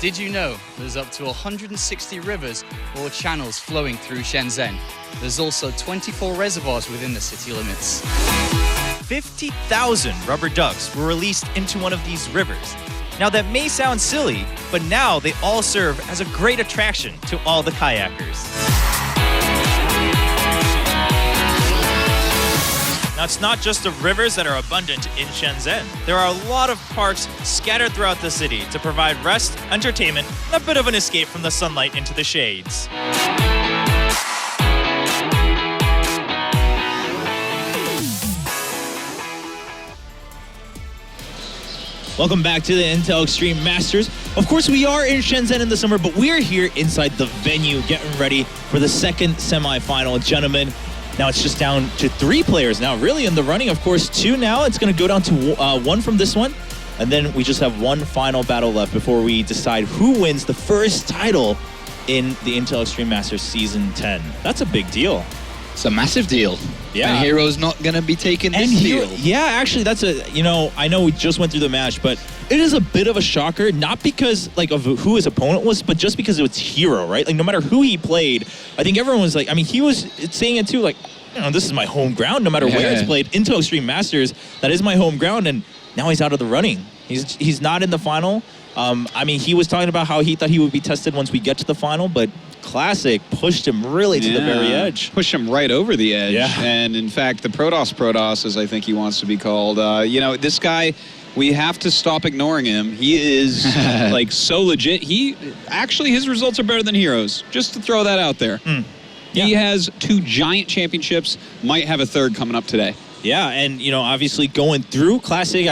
Did you know there's up to 160 rivers or channels flowing through Shenzhen? There's also 24 reservoirs within the city limits. 50,000 rubber ducks were released into one of these rivers. Now that may sound silly, but now they all serve as a great attraction to all the kayakers. Now, it's not just the rivers that are abundant in Shenzhen. There are a lot of parks scattered throughout the city to provide rest, entertainment, and a bit of an escape from the sunlight into the shades. Welcome back to the Intel Extreme Masters. Of course, we are in Shenzhen in the summer, but we're here inside the venue getting ready for the second semifinal. Gentlemen, now it's just down to 3 players now, really in the running. Of course, 2 now. It's going to go down to 1 from this one. And then we just have 1 final battle left before we decide who wins the first title in the Intel Extreme Masters Season 10. That's a big deal. It's a massive deal. Yeah. And Hero's not going to be taking this deal. Yeah, actually, that's a, I know we just went through the match, but it is a bit of a shocker, not because, of who his opponent was, but just because it was Hero, right? Like, no matter who he played, I think everyone was like, he was saying it too, this is my home ground, no matter where it's played. Intel Extreme Masters, that is my home ground, and now he's out of the running. He's not in the final. He was talking about how he thought he would be tested once we get to the final, but Classic pushed him really to the very edge. Pushed him right over the edge. Yeah. And in fact, the Protoss, as I think he wants to be called, this guy, we have to stop ignoring him. He is so legit. His results are better than Hero's. Just to throw that out there. Yeah. He has 2 giant championships, might have a 3rd coming up today. Yeah, and obviously going through Classic,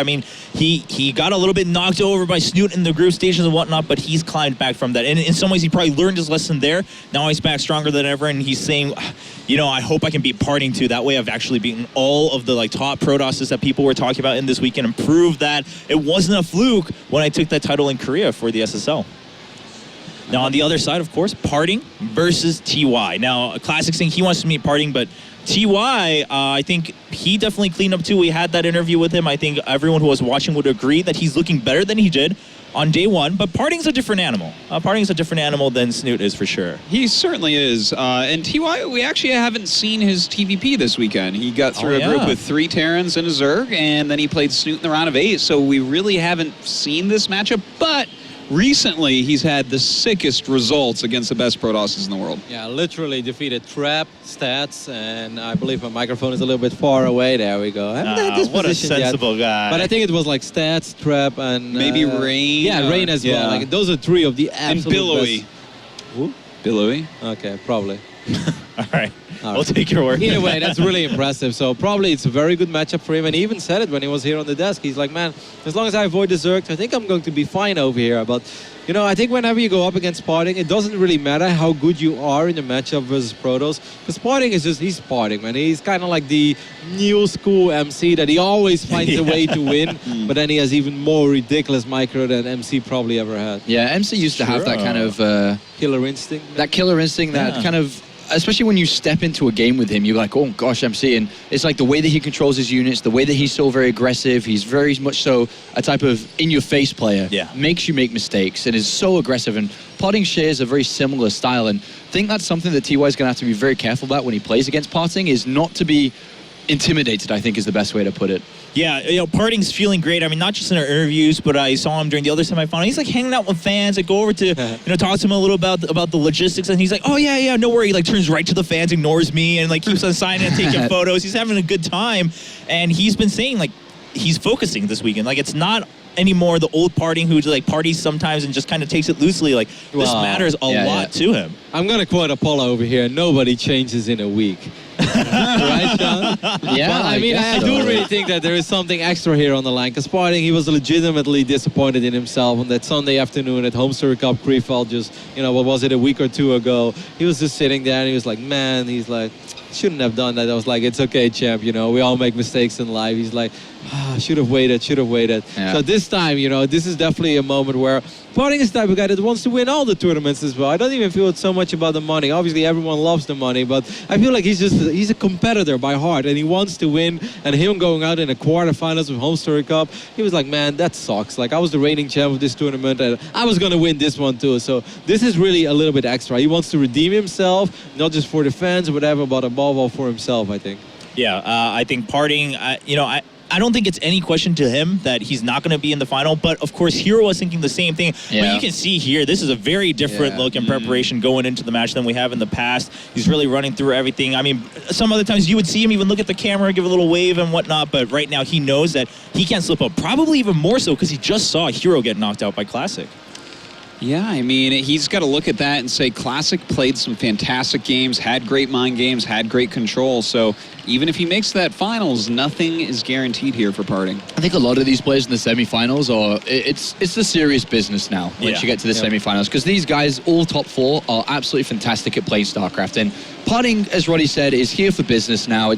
he got a little bit knocked over by Snoot in the group stages and whatnot, but he's climbed back from that. And in some ways, he probably learned his lesson there. Now he's back stronger than ever, and he's saying, I hope I can beat Parting too. That way I've actually beaten all of the top Protosses that people were talking about in this weekend and proved that it wasn't a fluke when I took that title in Korea for the SSL. Now on the other side, of course, Parting versus TY. Now, Classic saying he wants to meet Parting, but TY, I think he definitely cleaned up too. We had that interview with him. I think everyone who was watching would agree that he's looking better than he did on day 1. But Parting's a different animal. Parting's a different animal than Snoot is for sure. He certainly is. And TY, we actually haven't seen his TVP this weekend. He got through a group with 3 Terrans and a Zerg, and then he played Snoot in the round of 8. So we really haven't seen this matchup, but recently, he's had the sickest results against the best Protosses in the world. Yeah, literally defeated Trap, Stats, and I believe my microphone is a little bit far away. There we go. I haven't had this what a sensible guy. But I think it was Stats, Trap, and... maybe Rain. Yeah, Rain as well. Those are 3 of the absolute and Billowy. best. Who? Billowy. Okay, probably. All right. We'll take your word. Either way, that's really impressive. So probably it's a very good matchup for him. And he even said it when he was here on the desk. He's like, man, as long as I avoid the Zerg, I think I'm going to be fine over here. But, I think whenever you go up against Parting, it doesn't really matter how good you are in the matchup versus Protoss. Because Parting is he's Parting, man. He's kind of like the new school MC that he always finds a way to win. But then he has even more ridiculous micro than MC probably ever had. Yeah, MC used to have that kind of... killer instinct. That killer instinct, that kind of... Especially when you step into a game with him, you're like, oh gosh, MC. And it's like the way that he controls his units, the way that he's so very aggressive. He's very much so a type of in-your-face player. Yeah. Makes you make mistakes and is so aggressive. And Parting shares a very similar style. And I think that's something that TY is going to have to be very careful about when he plays against Parting, is not to be intimidated, I think is the best way to put it. Yeah, Parting's feeling great. Not just in our interviews, but I saw him during the other semifinal. He's hanging out with fans. I go over to, talk to him a little about the logistics, and he's like, oh yeah, no worry. He turns right to the fans, ignores me, and keeps on signing and taking photos. He's having a good time, and he's been saying he's focusing this weekend. It's not anymore the old Parting who parties sometimes and just kind of takes it loosely. This matters a lot to him. I'm gonna quote Apollo over here. Nobody changes in a week. Right, Sean? Yeah, well, I do really think that there is something extra here on the line. Because Parting, he was legitimately disappointed in himself on that Sunday afternoon at Home Circuit Cup Krefeld just, what was it, a week or 2 ago. He was just sitting there and he was like, man, he's like, shouldn't have done that. I was like, it's okay, champ. You know, we all make mistakes in life. He's like, should have waited. Yeah. So this time, you know, this is definitely a moment where Putting is the type of guy that wants to win all the tournaments as well. I don't even feel it's so much about the money. Obviously, everyone loves the money, but I feel like he's a competitor by heart, and he wants to win. And him going out in the quarterfinals of Home Story Cup, he was like, man, that sucks. Like, I was the reigning champ of this tournament, and I was going to win this one too. So this is really a little bit extra. He wants to redeem himself, not just for the fans or whatever, but above all for himself, I think. Yeah, I think Parting, I don't think it's any question to him that he's not going to be in the final, but of course Hero was thinking the same thing. Yeah. But you can see here, this is a very different look in preparation going into the match than we have in the past. He's really running through everything. I mean, some other times you would see him even look at the camera, give a little wave and whatnot, but right now he knows that he can't slip up. Probably even more so because he just saw Hero get knocked out by Classic. Yeah, I mean, he's got to look at that and say Classic played some fantastic games, had great mind games, had great control. So even if he makes that finals, nothing is guaranteed here for Parting. I think a lot of these players in the semifinals it's the serious business now once you get to the semifinals, because these guys, all top four, are absolutely fantastic at playing StarCraft. And Parting, as Roddy said, is here for business now.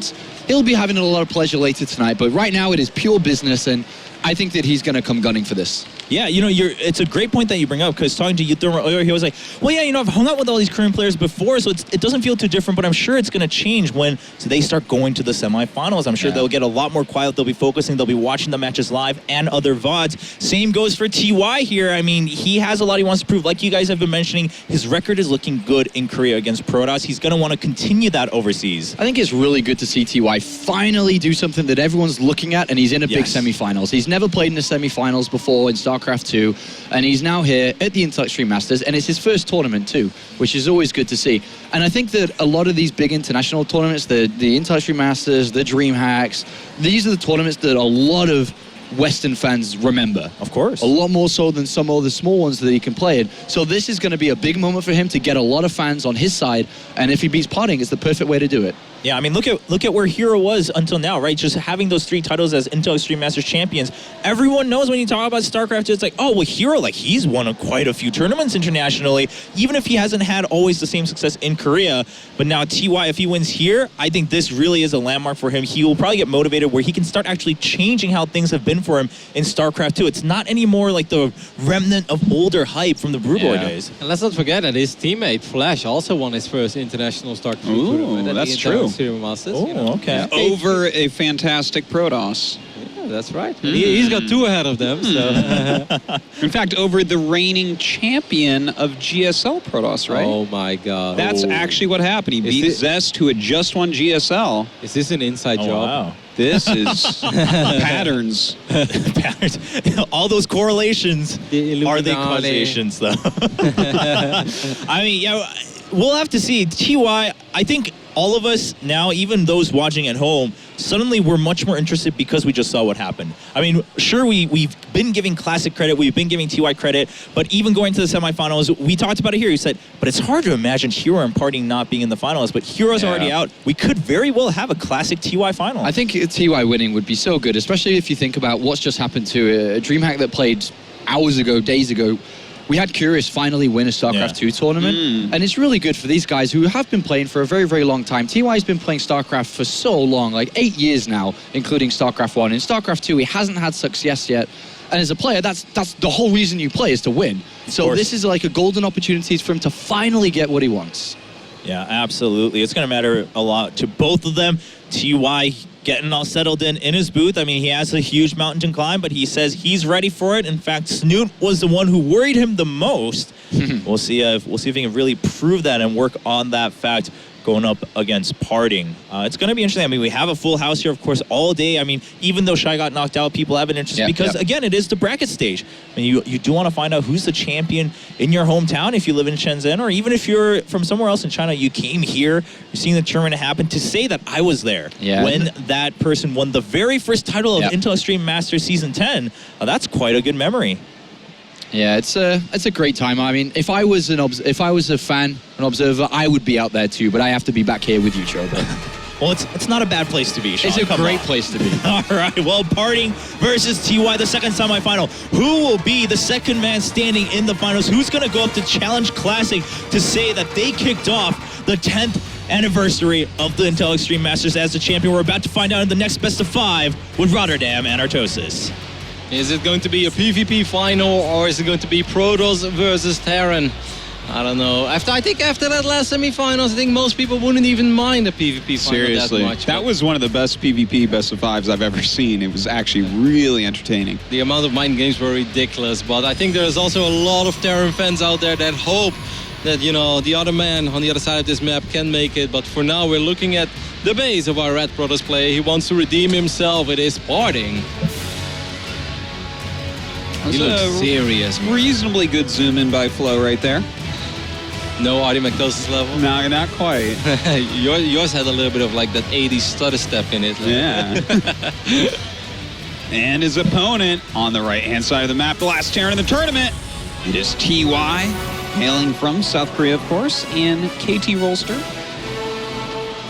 He'll be having a lot of pleasure later tonight, but right now it is pure business, and I think that he's going to come gunning for this. Yeah, it's a great point that you bring up, because talking to Yuthorma earlier, he was like, well, yeah, I've hung out with all these Korean players before, so it doesn't feel too different, but I'm sure it's going to change when they start going to the semifinals. I'm sure they'll get a lot more quiet. They'll be focusing. They'll be watching the matches live and other VODs. Same goes for TY here. I mean, he has a lot he wants to prove. Like you guys have been mentioning, his record is looking good in Korea against Protoss. He's going to want to continue that overseas. I think it's really good to see TY finally do something that everyone's looking at, and he's in a big semifinals. He's never played in the semifinals before in StarCraft 2. And he's now here at the Intel Extreme Masters, and it's his first tournament too, which is always good to see. And I think that a lot of these big international tournaments, the Intel Extreme Masters, the DreamHacks, these are the tournaments that a lot of Western fans remember. Of course. A lot more so than some of the small ones that he can play in. So this is going to be a big moment for him to get a lot of fans on his side, and if he beats Parting, it's the perfect way to do it. Yeah, I mean, look at where Hero was until now, right? Just having those 3 titles as Intel Extreme Masters champions. Everyone knows when you talk about StarCraft, it's like, oh, well, Hero, like, he's won quite a few tournaments internationally, even if he hasn't had always the same success in Korea. But now TY, if he wins here, I think this really is a landmark for him. He will probably get motivated where he can start actually changing how things have been for him in StarCraft 2. It's not anymore like the remnant of older hype from the Brewboy days. And let's not forget that his teammate Flash also won his first international StarCraft tournament. That's true. Masters, okay. Over a fantastic Protoss. Yeah, that's right. He's got 2 ahead of them. So. In fact, over the reigning champion of GSL Protoss, right? Oh my God. That's actually what happened. He beat Zest, who had just won GSL. Is this an inside job? Wow. This is patterns. Patterns. All those correlations, are they causations, though? I mean, yeah, we'll have to see. TY, I think all of us now, even those watching at home, suddenly we're much more interested because we just saw what happened. I mean, sure, we've been giving Classic credit, we've been giving TY credit, but even going to the semifinals, we talked about it here. You said, but it's hard to imagine Hero and Parting not being in the finals, but Hero's already out. We could very well have a Classic TY final. I think TY winning would be so good, especially if you think about what's just happened to a DreamHack that played hours ago, days ago. We had Curious finally win a StarCraft 2 tournament, and it's really good for these guys who have been playing for a very, very long time. TY's been playing StarCraft for so long, like 8 years now, including StarCraft 1. In StarCraft 2, he hasn't had success yet, and as a player, that's the whole reason you play, is to win. So this is like a golden opportunity for him to finally get what he wants. Yeah, absolutely. It's going to matter a lot to both of them. TY getting all settled in his booth. I mean, he has a huge mountain to climb, but he says he's ready for it. In fact, Snoot was the one who worried him the most. We'll see if he can really prove that and work on that fact going up against Parting. It's going to be interesting. I mean, we have a full house here, of course, all day. I mean, even though Shai got knocked out, people have an interest because, again, it is the bracket stage. I mean, you do want to find out who's the champion in your hometown if you live in Shenzhen, or even if you're from somewhere else in China, you came here, you're seeing the tournament happen, to say that I was there when that person won the very first title of Intel Extreme Masters Season 10. That's quite a good memory. Yeah, it's a great time. I mean, if I was a fan, an observer, I would be out there too. But I have to be back here with you, Chobo. Well, it's not a bad place to be, Sean. It's a great place to be. All right, well, Parting versus TY, the second semifinal. Who will be the second man standing in the finals? Who's going to go up to challenge Classic to say that they kicked off the 10th anniversary of the Intel Extreme Masters as the champion. We're about to find out in the next best of 5 with Rotterdam and Artosis. Is it going to be a PvP final or is it going to be Protoss versus Terran? I don't know. I think after that last semifinals, I think most people wouldn't even mind a PvP final Seriously, that much. that was one of the best PvP best of 5s I've ever seen. It was actually really entertaining. The amount of mind games were ridiculous, but I think there's also a lot of Terran fans out there that hope that, you know, the other man on the other side of this map can make it. But for now, we're looking at the base of our Red Protoss player. He wants to redeem himself. It is parting. He looks serious. Reasonably good zoom in by Flo right there. No Artie McDosis level? No, not quite. Yours had a little bit of like that 80s stutter step in it. Yeah. And his opponent on the right-hand side of the map, the last Terran in the tournament, it is TY, hailing from South Korea, of course, in KT Rolster.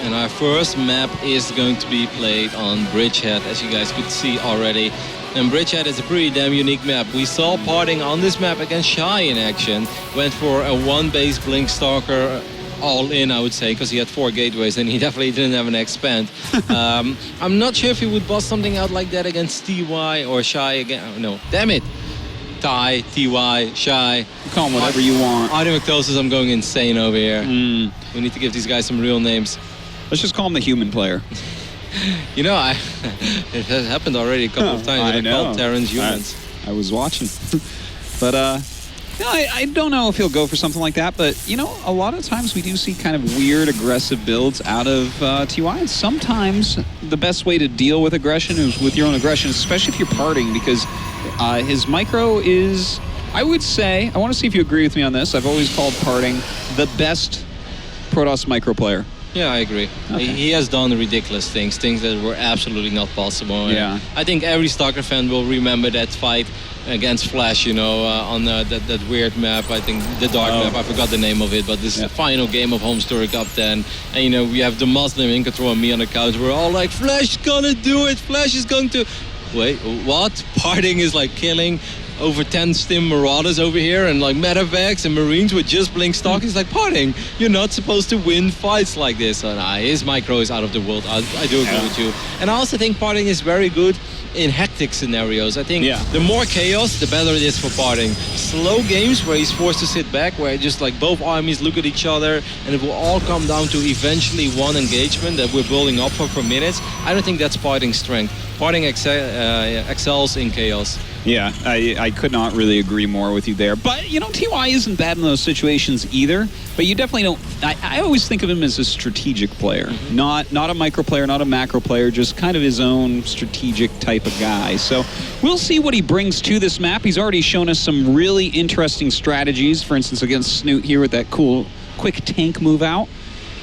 And our first map is going to be played on Bridgehead, as you guys could see already. And Bridgehead is a pretty damn unique map. We saw Parting on this map against Shy in action. Went for a 1-base Blink Stalker all in, I would say, because he had 4 gateways and he definitely didn't have an expand. I'm not sure if he would bust something out like that against TY or Shy again. Oh, no, damn it. Ty, TY, Shy. Call him whatever you want. Artie McDosis, I'm going insane over here. We need to give these guys some real names. Let's just call him the human player. You know, it has happened already a couple of times. I know. Called Terrans humans. I was watching. But, no, I don't know if he'll go for something like that. But, you know, a lot of times we do see kind of weird, aggressive builds out of TY. And sometimes the best way to deal with aggression is with your own aggression, especially if you're parting, because his micro is, I would say, I want to see if you agree with me on this. I've always called parting the best Protoss micro player. Yeah, I agree. Okay. He has done ridiculous things that were absolutely not possible. Yeah. I think every StarCraft fan will remember that fight against Flash, you know, on that weird map. I think the dark map, I forgot the name of it, but this is the final game of Home Story Cup 10. And, you know, we have the Muslim in control and me on the couch. We're all like, Flash is gonna do it. Flash is going to... Wait, what? Parting is like killing over 10 Stim Marauders over here and like Medevacs and Marines with just Blink Stock. It's like, Parting, you're not supposed to win fights like this. And his micro is out of the world. I do agree with you. And I also think Parting is very good in hectic scenarios. I think the more chaos, the better it is for Parting. Slow games where he's forced to sit back, where just like both armies look at each other and it will all come down to eventually one engagement that we're building up for minutes. I don't think that's Parting's strength. Parting excels in chaos. Yeah, I could not really agree more with you there. But, you know, TY isn't bad in those situations either. But you definitely don't... I always think of him as a strategic player. Not a micro player, not a macro player, just kind of his own strategic type of guy. So we'll see what he brings to this map. He's already shown us some really interesting strategies. For instance, against Snoot here with that cool, quick tank move out.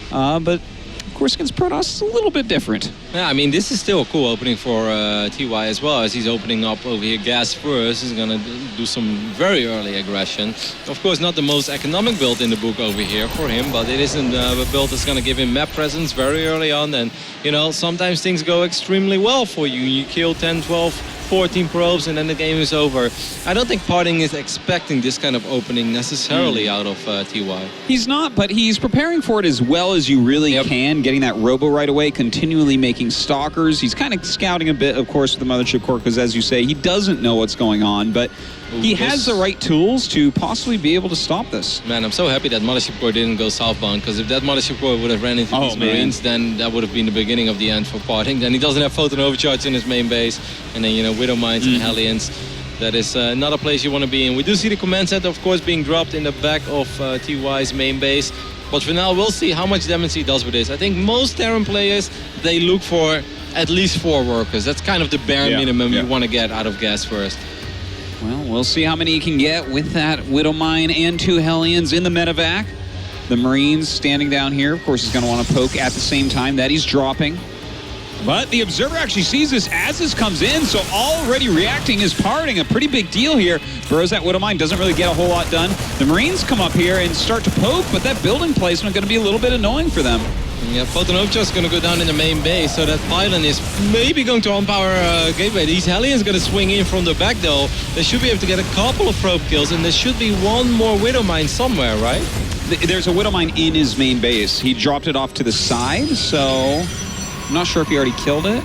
But... of course, against Protoss, it's a little bit different. Yeah, I mean, this is still a cool opening for TY as well, as he's opening up over here gas first. He's going to do some very early aggression. Of course, not the most economic build in the book over here for him, but it isn't a build that's going to give him map presence very early on. And, you know, sometimes things go extremely well for you. You kill 10, 12, 14 probes and then the game is over. I don't think Parting is expecting this kind of opening necessarily out of TY. He's not, but he's preparing for it as well as you really can, getting that robo right away, continually making stalkers. He's kind of scouting a bit, of course, with the Mothership Core, because as you say, he doesn't know what's going on, but he has the right tools to possibly be able to stop this. Man, I'm so happy that Mothership Core didn't go southbound, because if that Mothership Core would have ran into these Marines, then that would have been the beginning of the end for Parting. Then he doesn't have Photon Overcharge in his main base, and then, you know, Widow Mines and Hellions. That is not a place you want to be in. We do see the command center, of course, being dropped in the back of TY's main base. But for now, we'll see how much damage he does with this. I think most Terran players, they look for at least 4 workers. That's kind of the bare minimum you want to get out of gas first. Well, we'll see how many he can get with that Widow Mine and 2 Hellions in the medevac. The Marines standing down here, of course, is going to want to poke at the same time that he's dropping. But the Observer actually sees this as this comes in, so already reacting is Parting. A pretty big deal here. Burrows that Widow Mine, doesn't really get a whole lot done. The Marines come up here and start to poke, but that building placement going to be a little bit annoying for them. Yeah, Photon Overcharge is going to go down in the main base, so that pylon is maybe going to unpower Gateway. These Hellions going to swing in from the back, though. They should be able to get a couple of probe kills, and there should be one more Widow Mine somewhere, right? there's a Widowmine in his main base. He dropped it off to the side, so I'm not sure if he already killed it.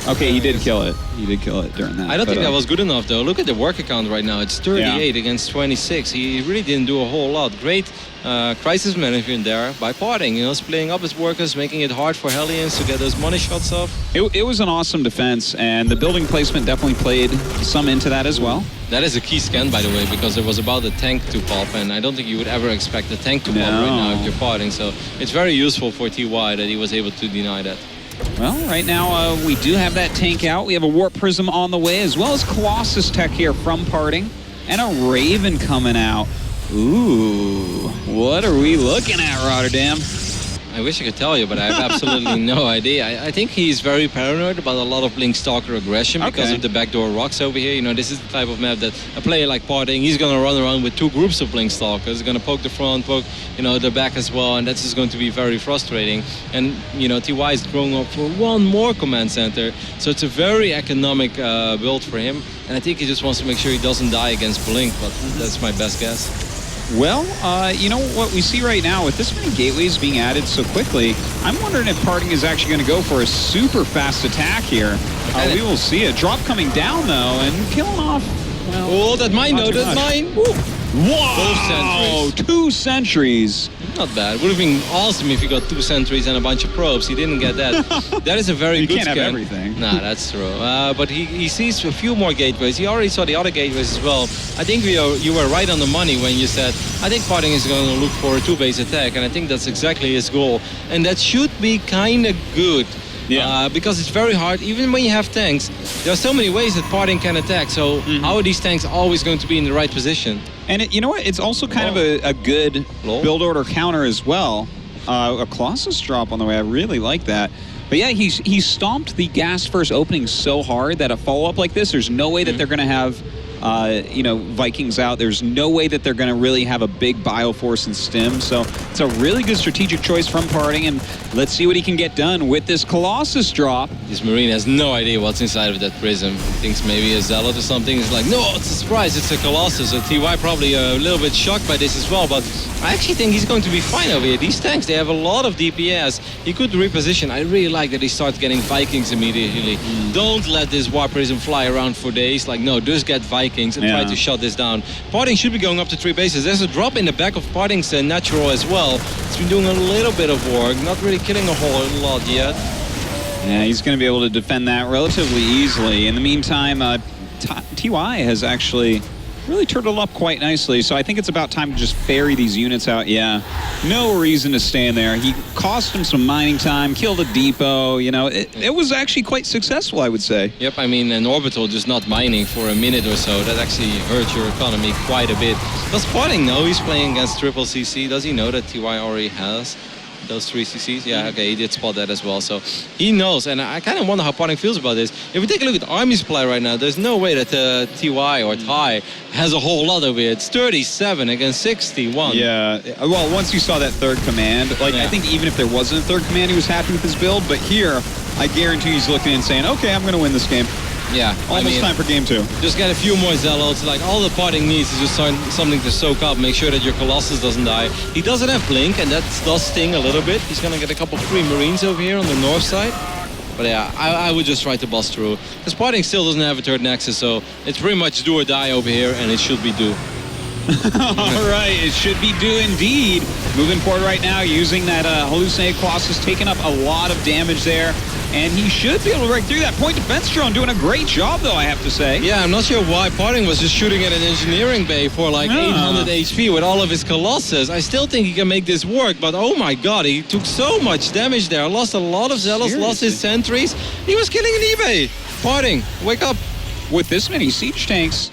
Okay, he did kill it. He did kill it during that. I don't think that was good enough, though. Look at the work account right now. It's 38 Yeah. against 26. He really didn't do a whole lot. Great crisis management there by Parting. You know, splitting up his workers, making it hard for Hellions to get those money shots off. It was an awesome defense, and the building placement definitely played some into that as well. That is a key scan, by the way, because it was about the tank to pop, and I don't think you would ever expect the tank to pop right now if you're Parting. So it's very useful for TY that he was able to deny that. Well, right now we do have that tank out. We have a Warp Prism on the way, as well as Colossus tech here from Parting, and a Raven coming out. Ooh, what are we looking at, Rotterdam? I wish I could tell you, but I have absolutely no idea. I think he's very paranoid about a lot of Blink Stalker aggression because of the backdoor rocks over here. You know, this is the type of map that a player like Parting, he's going to run around with 2 groups of Blink Stalkers. He's going to poke the front, poke, you know, the back as well, and that's just going to be very frustrating. And, you know, TY is growing up for one more command center, so it's a very economic build for him. And I think he just wants to make sure he doesn't die against Blink, but that's my best guess. Well, you know what we see right now with this many gateways being added so quickly, I'm wondering if Parting is actually going to go for a super fast attack here. We will see a drop coming down though and killing off. Well, oh, that mine though, that mine. Wow, 2 sentries. Not bad. Would have been awesome if he got 2 sentries and a bunch of probes. He didn't get that. That is a very good scan. You can't have everything. Nah, that's true. But he sees a few more gateways. He already saw the other gateways as well. I think you were right on the money when you said, I think Parting is going to look for a 2-base attack, and I think that's exactly his goal. And that should be kind of good. Yeah. Because it's very hard, even when you have tanks, there are so many ways that Parting can attack, so how are these tanks always going to be in the right position? And you know what, it's also kind of a good build order counter as well. A Colossus drop on the way, I really like that. But yeah, he stomped the gas first opening so hard that a follow-up like this, there's no way that they're going to have you know, Vikings out. There's no way that they're going to really have a big Bioforce and Stim. So it's a really good strategic choice from Parting, and let's see what he can get done with this Colossus drop. This Marine has no idea what's inside of that prism. He thinks maybe a Zealot or something. He's like, no, it's a surprise, it's a Colossus. So TY probably a little bit shocked by this as well, but I actually think he's going to be fine over here. These tanks, they have a lot of DPS. He could reposition. I really like that he starts getting Vikings immediately. Don't let this Warp Prism fly around for days. Like, no, just get Vikings and try to shut this down. Parting should be going up to 3 bases. There's a drop in the back of Parting's natural as well. It's been doing a little bit of work, not really killing a whole lot yet. Yeah, he's going to be able to defend that relatively easily. In the meantime, TY has actually really turtled up quite nicely, so I think it's about time to just ferry these units out. Yeah, no reason to stand there. He cost him some mining time, killed a depot, you know, it was actually quite successful, I would say. Yep, I mean, an orbital just not mining for a minute or so, that actually hurts your economy quite a bit. Does Parting know he's playing against triple CC? Does he know that TY already has those 3 CCs? Yeah, okay, he did spot that as well. So he knows, and I kind of wonder how Parting feels about this. If we take a look at Army supply right now, there's no way that TY or TY has a whole lot of it. It's 37 against 61. Yeah, well, once you saw that 3rd command, like, I think even if there wasn't a 3rd command, he was happy with his build, but here, I guarantee he's looking and saying, okay, I'm going to win this game. Yeah, almost time for game 2. Just get a few more Zealots. Like, all the Parting needs is just something to soak up. Make sure that your Colossus doesn't die. He doesn't have Blink, and that does sting a little bit. He's gonna get a couple free Marines over here on the north side. But yeah, I would just try to bust through. Because Parting still doesn't have a 3rd Nexus, so it's pretty much do or die over here, and it should be do. All right, it should be do indeed. Moving forward right now, using that hallucinated Colossus, taking up a lot of damage there. And he should be able to break through that point defense drone, doing a great job, though, I have to say. Yeah, I'm not sure why Parting was just shooting at an engineering bay for like 800 HP with all of his Colossus. I still think he can make this work, but oh my god, he took so much damage there. Lost a lot of Zealots, lost his sentries. He was killing an eBay. Parting, wake up. With this many siege tanks,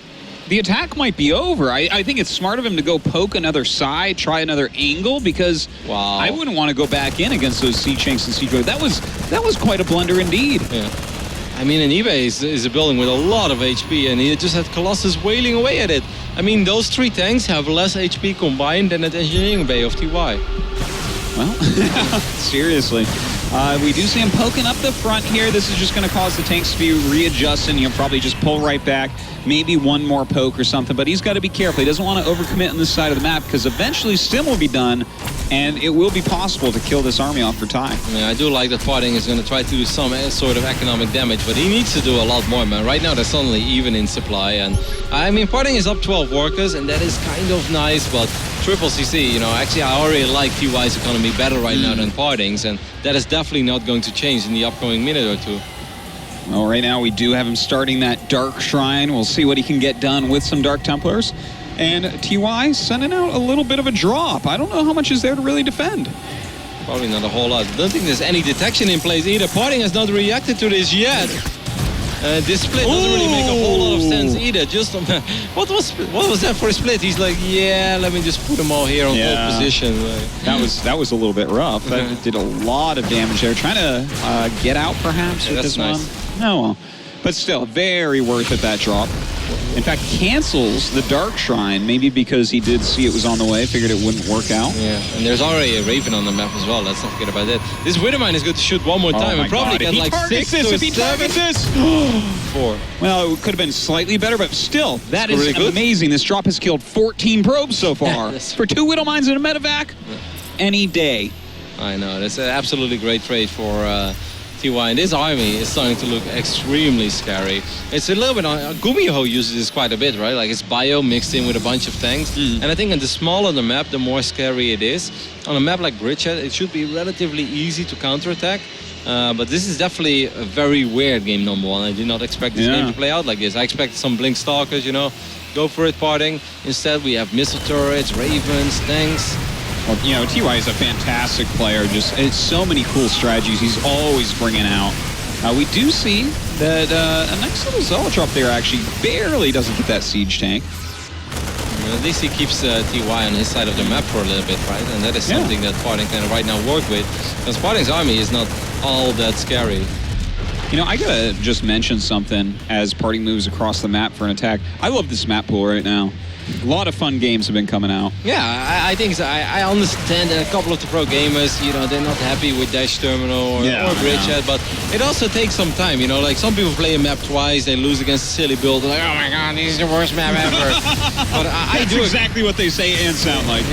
the attack might be over. I think it's smart of him to go poke another side, try another angle, because I wouldn't want to go back in against those siege tanks and siege droids. That was quite a blunder indeed. Yeah. I mean, an eBay is a building with a lot of HP, and he just had Colossus wailing away at it. I mean, those 3 tanks have less HP combined than that engineering bay of TY. Well, seriously. We do see him poking up the front here. This is just going to cause the tanks to be readjusting. He'll probably just pull right back. maybe one more poke or something, but he's got to be careful. He doesn't want to overcommit on this side of the map because eventually Stim will be done, and it will be possible to kill this army off for time. Yeah, I do like that Parting is going to try to do some sort of economic damage, but he needs to do a lot more, man. Right now they're suddenly even in supply, and I mean Parting is up 12 workers, and that is kind of nice, but triple CC, you know, actually I already like TY's economy better right now than Parting's, and that is definitely not going to change in the upcoming minute or two. Well, right now we do have him starting that Dark Shrine. We'll see what he can get done with some Dark Templars. And TY sending out a little bit of a drop. I don't know how much is there to really defend. Probably not a whole lot. Don't think there's any detection in place either. Parting has not reacted to this yet. This split doesn't really make a whole lot of sense either. Just what was that for a split? He's like, yeah, let me just put them all here on hold position. That was a little bit rough. That did a lot of damage there. Trying to get out perhaps with this one. Oh well, but still very worth it, that drop. In fact, cancels the Dark Shrine, maybe because he did see it was on the way, figured it wouldn't work out. Yeah, and there's already a Raven on the map as well. Let's not forget about that. This Widowmine is going to shoot one more time and probably get like 6 or 7. 4. Well, it could have been slightly better, but still, that is really amazing. This drop has killed 14 probes so far. For 2 Widowmines and a medevac, any day. I know, that's an absolutely great trade for TY, and this army is starting to look extremely scary. It's a little bit on Gumiho uses this quite a bit, right? Like it's bio mixed in with a bunch of tanks. And I think on the smaller the map, the more scary it is. On a map like Bridgehead, it should be relatively easy to counterattack. But this is definitely a very weird game, number one. I did not expect this game to play out like this. I expected some Blink Stalkers, you know, go for it, Parting. Instead, we have missile turrets, Ravens, tanks. Well, you know, TY is a fantastic player. Just it's so many cool strategies he's always bringing out. We do see that a nice little Zealot there actually barely doesn't get that siege tank. At least he keeps TY on his side of the map for a little bit, right? And that is something that Parting can right now work with. Because Parting's army is not all that scary. You know, I gotta just mention something as Parting moves across the map for an attack. I love this map pool right now. A lot of fun games have been coming out. Yeah, I think so. I understand that a couple of the pro gamers, you know, they're not happy with Dash Terminal or Bridgehead, but it also takes some time, you know, like some people play a map twice, they lose against a silly build, they're like, oh my god, this is the worst map ever. But I do exactly what they say and sound like.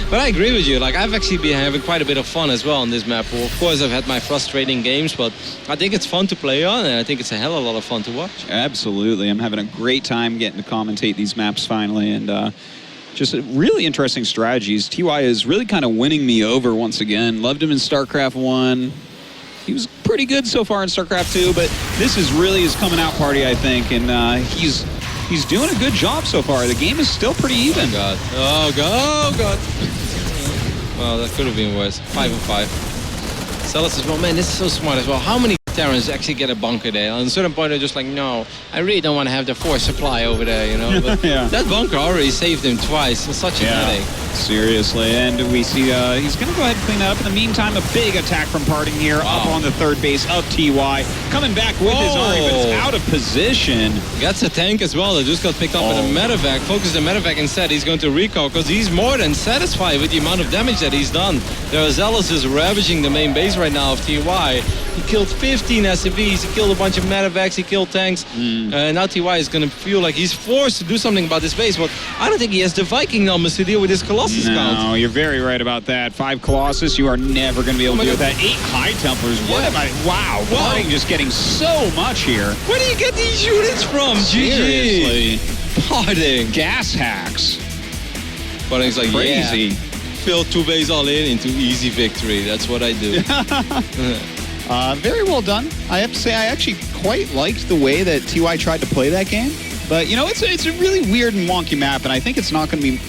But I agree with you, like I've actually been having quite a bit of fun as well on this map. Well, of course, I've had my frustrating games, but I think it's fun to play on, and I think it's a hell of a lot of fun to watch. Absolutely. I'm having a great time getting to commentate these maps finally, and just really interesting strategies. TY is really kind of winning me over once again. Loved him in StarCraft 1. He was pretty good so far in StarCraft 2, but this is really his coming out party, I think, and he's doing a good job so far. The game is still pretty even. Oh god. Well, that could have been worse. 5 and 5. Celis as well, man, this is so smart as well. How many Terrans actually get a bunker there? On a certain point, they're just like, no, I really don't want to have the force supply over there, you know? But that bunker already saved him twice. It's such a headache. Seriously, and we see he's going to go ahead and clean that up. In the meantime, a big attack from Parting here up on the third base of TY. Coming back with his army, but it's out of position. That's a tank as well that just got picked up with a medevac. Focus the medevac instead. He's going to recall because he's more than satisfied with the amount of damage that he's done. There are Zealous is ravaging the main base right now of TY. He killed 15 SCVs, he killed a bunch of medevacs, he killed tanks. Now TY is going to feel like he's forced to do something about this base, but I don't think he has the Viking numbers to deal with this Colossus count. No, you're very right about that. 5 Colossus, you are never going to be able to deal with that. 8 High Templars, what am I? Wow, Parting just getting so much here. Where do you get these units from? Seriously. Parting. Gas hacks. Parting's like, crazy. Fill 2 bays all in into easy victory. That's what I do. Very well done. I have to say, I actually quite liked the way that TY tried to play that game. But, you know, it's a really weird and wonky map, and I think it's not going to be...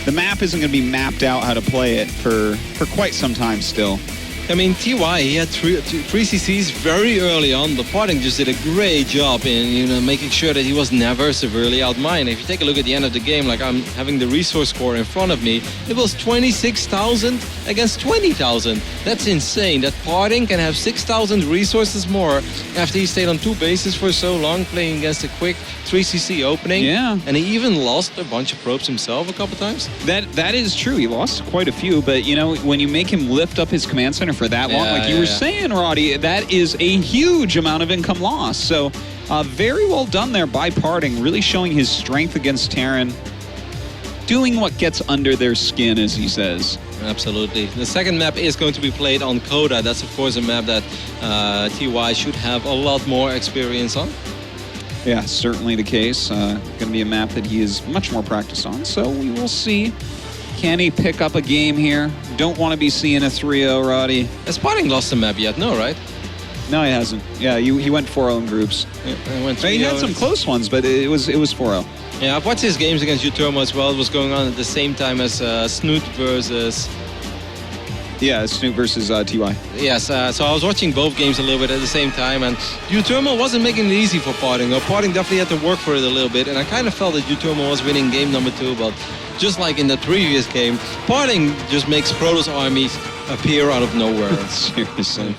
The map isn't going to be mapped out how to play it for quite some time still. I mean, TY, he had three CCs very early on, but Parting just did a great job in, you know, making sure that he was never severely outmined. If you take a look at the end of the game, like I'm having the resource score in front of me, it was 26,000 against 20,000. That's insane. That Parting can have 6,000 resources more after he stayed on 2 bases for so long, playing against a quick 3CC opening. Yeah. And he even lost a bunch of probes himself a couple times. That is true. He lost quite a few, but, you know, when you make him lift up his command center for that long, like you were saying, Roddy, that is a huge amount of income loss. So Very well done there by Parting, really showing his strength against Terran, doing what gets under their skin, as he says. Absolutely. The second map is going to be played on Coda. That's, of course, a map that TY should have a lot more experience on. Yeah, certainly the case. Going to be a map that he is much more practiced on, so we will see. Can he pick up a game here? Don't want to be seeing a 3-0, Roddy. Has Parting lost the map yet? No, right? No, he hasn't. Yeah, he went 4-0 in groups. Yeah, went 3-0. He had some close ones, but it was 4-0. Yeah, I've watched his games against Uturmo as well. It was going on at the same time as Snoot versus... Yeah, Snoot versus TY. Yes, so I was watching both games a little bit at the same time, and Uturmo wasn't making it easy for Parting. Parting definitely had to work for it a little bit, and I kind of felt that Uturmo was winning game number 2, but just like in the previous game, Parting just makes Protoss armies appear out of nowhere. Seriously.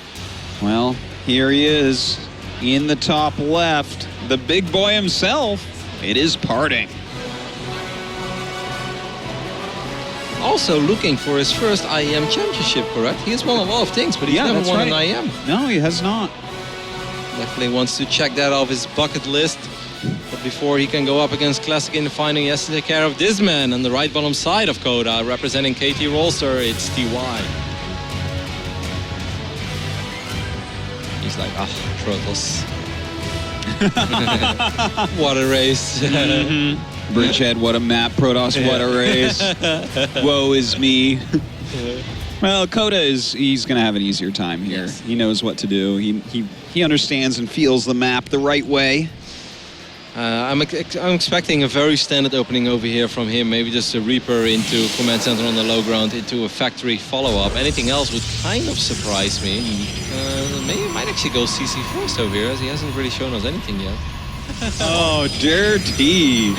Well, here he is in the top left. The big boy himself. It is Parting. Also looking for his first IEM championship, correct? He has won a lot of things, but he's never won an IEM. No, he has not. Definitely wants to check that off his bucket list. But before he can go up against Classic in the final, he has to take care of this man on the right bottom side of Coda, representing KT Rolster. It's TY. He's like, Protoss. What a race. Bridgehead, what a map. Protoss, what a race. Woe is me. Well, Coda he's going to have an easier time here. Yes. He knows what to do. He understands and feels the map the right way. I'm expecting a very standard opening over here from him. Maybe just a Reaper into Command Center on the low ground into a factory follow-up. Anything else would kind of surprise me. Maybe he might actually go CC first over here, as he hasn't really shown us anything yet. Oh, dirty.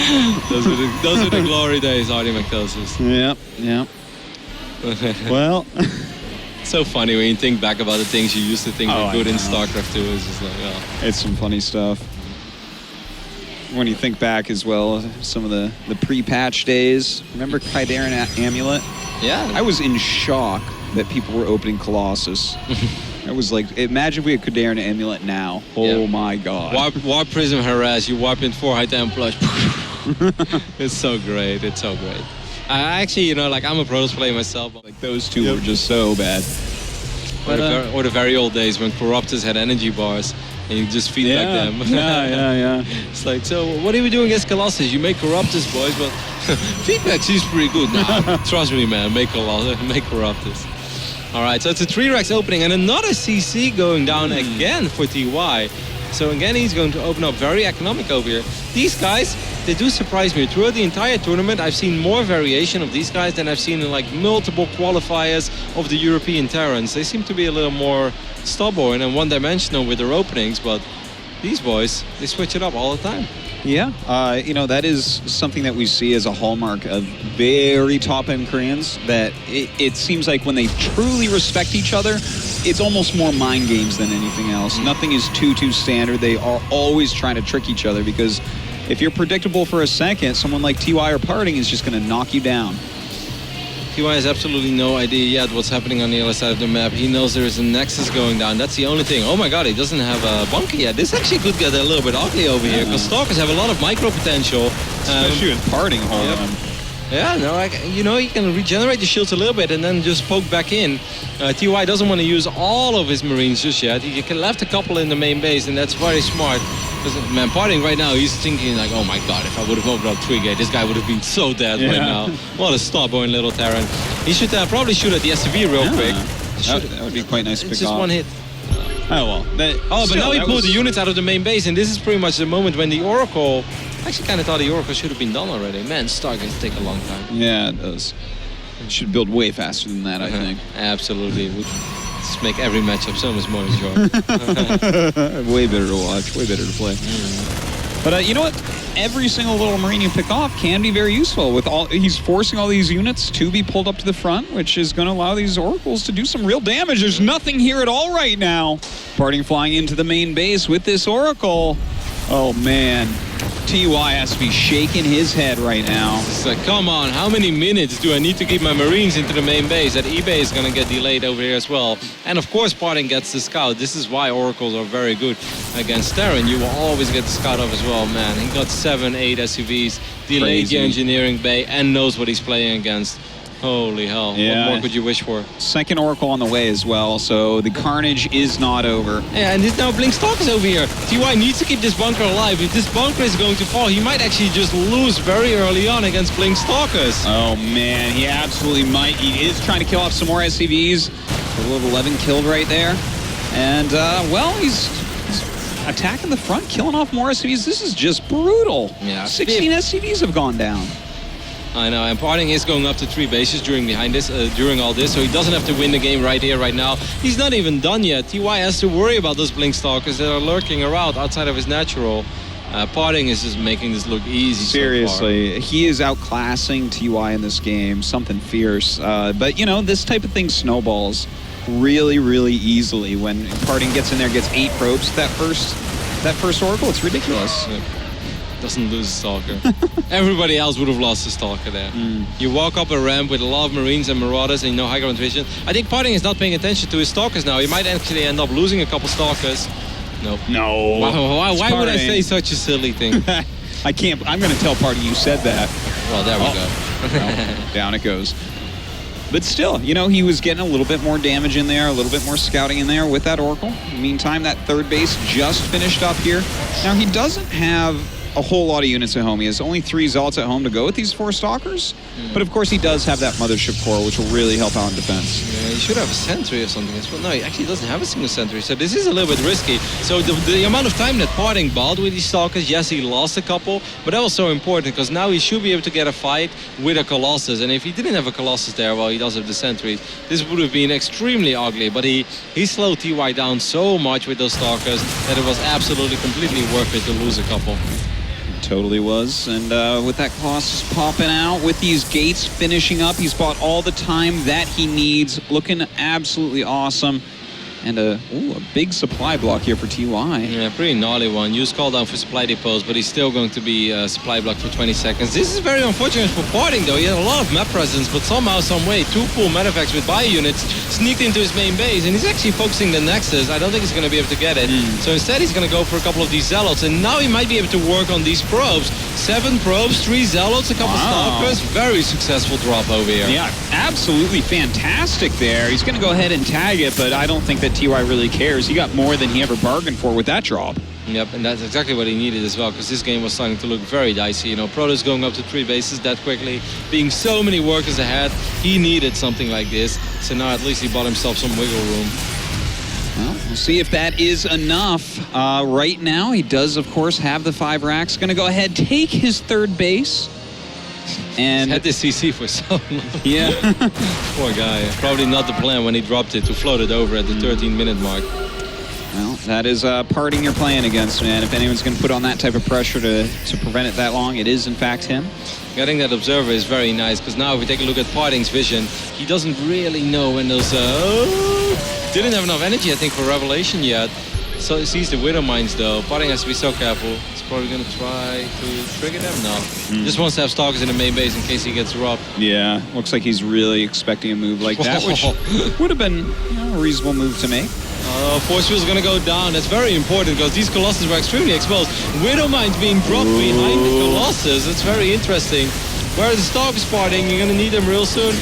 Those are the glory days, Artie McTosis. Yep. Well, so funny when you think back about the things you used to think were good in StarCraft 2. It's just like, it's some funny stuff. When you think back as well, some of the pre-patch days. Remember Kaidaran Amulet? Yeah. I was in shock that people were opening Colossus. I was like, imagine if we had Kaidaran Amulet now. Oh my god. Warp Prism Harass, you warp in 4 high templar. It's so great. It's so great. I actually, I'm a Protoss player myself. But like those two were just so bad. Or the very old days when Corruptors had energy bars and you just feedback them. Yeah. It's like, so what are we doing against Colossus? You make Corruptors, boys, but feedback seems pretty good. Nah, trust me, man, make Corruptors. All right, so it's a 3-Rex opening and another CC going down again for TY. So again, he's going to open up very economic over here. These guys, they do surprise me. Throughout the entire tournament, I've seen more variation of these guys than I've seen in like multiple qualifiers of the European Terrans. They seem to be a little more stubborn and one-dimensional with their openings, but these boys, they switch it up all the time. Yeah, that is something that we see as a hallmark of very top-end Koreans, that it seems like when they truly respect each other, it's almost more mind games than anything else. Nothing is too standard. They are always trying to trick each other, because if you're predictable for a second, someone like TY or Parting is just going to knock you down. TY has absolutely no idea yet what's happening on the other side of the map. He knows there is a Nexus going down. That's the only thing. Oh my god, he doesn't have a bunker yet. This actually could get a little bit ugly over here, because Stalkers have a lot of micro potential. Especially with Parting holding them. Yeah, no, you can regenerate the shields a little bit and then just poke back in. TY doesn't want to use all of his Marines just yet. He left a couple in the main base, and that's very smart. Because, man, Parting right now, he's thinking like, oh my god, if I would have opened up 3-gate, this guy would have been so dead right now. What a stubborn little Terran. He should probably shoot at the SCV real quick. That would be quite nice to pick It's just off. one hit. Oh, well. But now he pulled the units out of the main base, and this is pretty much the moment when the Oracle... I actually kind of thought the Oracle should have been done already. Man, StarGates take a long time. Yeah, it does. It should build way faster than that, I think. Absolutely. It would just make every matchup so much more enjoyable. Way better to watch, way better to play. But you know what? Every single little Marine you pick off can be very useful. He's forcing all these units to be pulled up to the front, which is going to allow these Oracles to do some real damage. There's nothing here at all right now. Parting flying into the main base with this Oracle. Oh, man. TY has to be shaking his head right now. It's like, come on, how many minutes do I need to keep my Marines into the main base? That eBay is going to get delayed over here as well. And of course, Parting gets the scout. This is why Oracles are very good against Terran. You will always get the scout off as well, man. He got 7, 8 SUVs, delayed the engineering bay, and knows what he's playing against. Holy hell. Yeah. What more could you wish for? Second Oracle on the way as well, so the carnage is not over. Yeah, and this now Blink Stalkers over here. TY needs to keep this bunker alive. If this bunker is going to fall, he might actually just lose very early on against Blink Stalkers. Oh man, he absolutely might. He is trying to kill off some more SCVs. A little 11 killed right there. And, well, he's attacking the front, killing off more SCVs. This is just brutal. Yeah, 16 SCVs have gone down. I know, and Parting is going up to 3 bases during all this, so he doesn't have to win the game right here, right now. He's not even done yet. TY has to worry about those Blink Stalkers that are lurking around outside of his natural. Parting is just making this look easy. Seriously, so far. he is outclassing TY in this game, something fierce. But, you know, this type of thing snowballs really, really easily. When Parting gets in there, gets 8 probes, that first Oracle, it's ridiculous. Yeah. Doesn't lose a Stalker. Everybody else would have lost a Stalker there. You walk up a ramp with a lot of Marines and Marauders and no high ground vision. I think Parting is not paying attention to his Stalkers now. He might actually end up losing a couple Stalkers. Nope. No. Why would I say such a silly thing? I can't. I'm going to tell Parting you said that. Well, there we go. No, down it goes. But still, you know, he was getting a little bit more damage in there, a little bit more scouting in there with that Oracle. Meantime, that third base just finished up here. Now, he doesn't have a whole lot of units at home. He has only 3 Zealots at home to go with these 4 Stalkers. But of course, he does have that Mothership Core, which will really help out in defense. Yeah, he should have a sentry or something as well. No, he actually doesn't have a single sentry, so this is a little bit risky. So the amount of time that Parting balled with these Stalkers, yes, he lost a couple, but that was so important because now he should be able to get a fight with a Colossus. And if he didn't have a Colossus there, well, he does have the sentries, this would have been extremely ugly. But he slowed TY down so much with those Stalkers that it was absolutely completely worth it to lose a couple. Totally was. And with that Colossus popping out, with these gates finishing up, he's bought all the time that he needs. Looking absolutely awesome. And a big supply block here for TY. Yeah, pretty gnarly one. Use call down for supply depots, but he's still going to be supply blocked for 20 seconds. This is very unfortunate for Parting, though. He had a lot of map presence, but somehow, some way, 2 full medevacts with bio units sneaked into his main base, and he's actually focusing the Nexus. I don't think he's going to be able to get it. So instead, he's going to go for a couple of these Zealots, and now he might be able to work on these probes. 7 probes, 3 Zealots, a couple Stalkers. Very successful drop over here. Yeah, absolutely fantastic there. He's going to go ahead and tag it, but I don't think that TY really cares. He got more than he ever bargained for with that drop. Yep, and that's exactly what he needed as well, because this game was starting to look very dicey. You know, Protoss going up to 3 bases that quickly, being so many workers ahead, he needed something like this. So now at least he bought himself some wiggle room. Well, we'll see if that is enough. Right now, he does, of course, have the 5 racks. Going to go ahead, take his 3rd base. And he's had this CC for so long. Yeah. Poor guy. Probably not the plan when he dropped it to float it over at the 13-minute mark. Well, that is Parting you're playing against, man. If anyone's going to put on that type of pressure to prevent it that long, it is, in fact, him. Getting that observer is very nice, because now if we take a look at Parting's vision, he doesn't really know when those... didn't have enough energy, I think, for Revelation yet. So he sees the Widow Mines, though. Parting has to be so careful. He's probably going to try to trigger them. No. Just wants to have Stalkers in the main base in case he gets robbed. Yeah, looks like he's really expecting a move like that, which would have been a reasonable move to make. Force Field's going to go down. That's very important because these Colossus were extremely exposed. Widow Mines being dropped behind the Colossus. That's very interesting. Where are the Stalkers, Parting? You're going to need them real soon.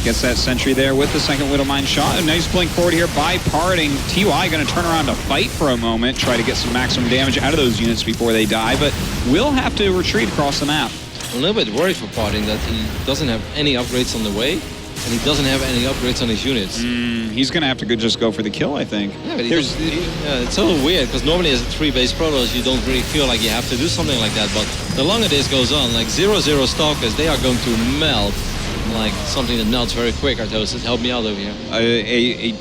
Gets that sentry there with the second Widow Mine shot. A nice blink forward here by Parting. TY going to turn around to fight for a moment, try to get some maximum damage out of those units before they die, but will have to retreat across the map. A little bit worried for Parting that he doesn't have any upgrades on the way, and he doesn't have any upgrades on his units. He's going to have to just go for the kill, I think. Yeah, but it's a little weird, because normally as a 3-base Protoss, you don't really feel like you have to do something like that, but the longer this goes on, like 0-0 Stalkers, they are going to melt. Like something that melts very quick, Artosis. Help me out over here. A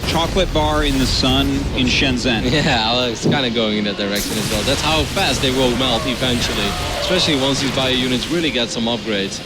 chocolate bar in the sun in Shenzhen. Yeah, well, it's kind of going in that direction as well. That's how fast they will melt eventually, especially once these bio units really get some upgrades.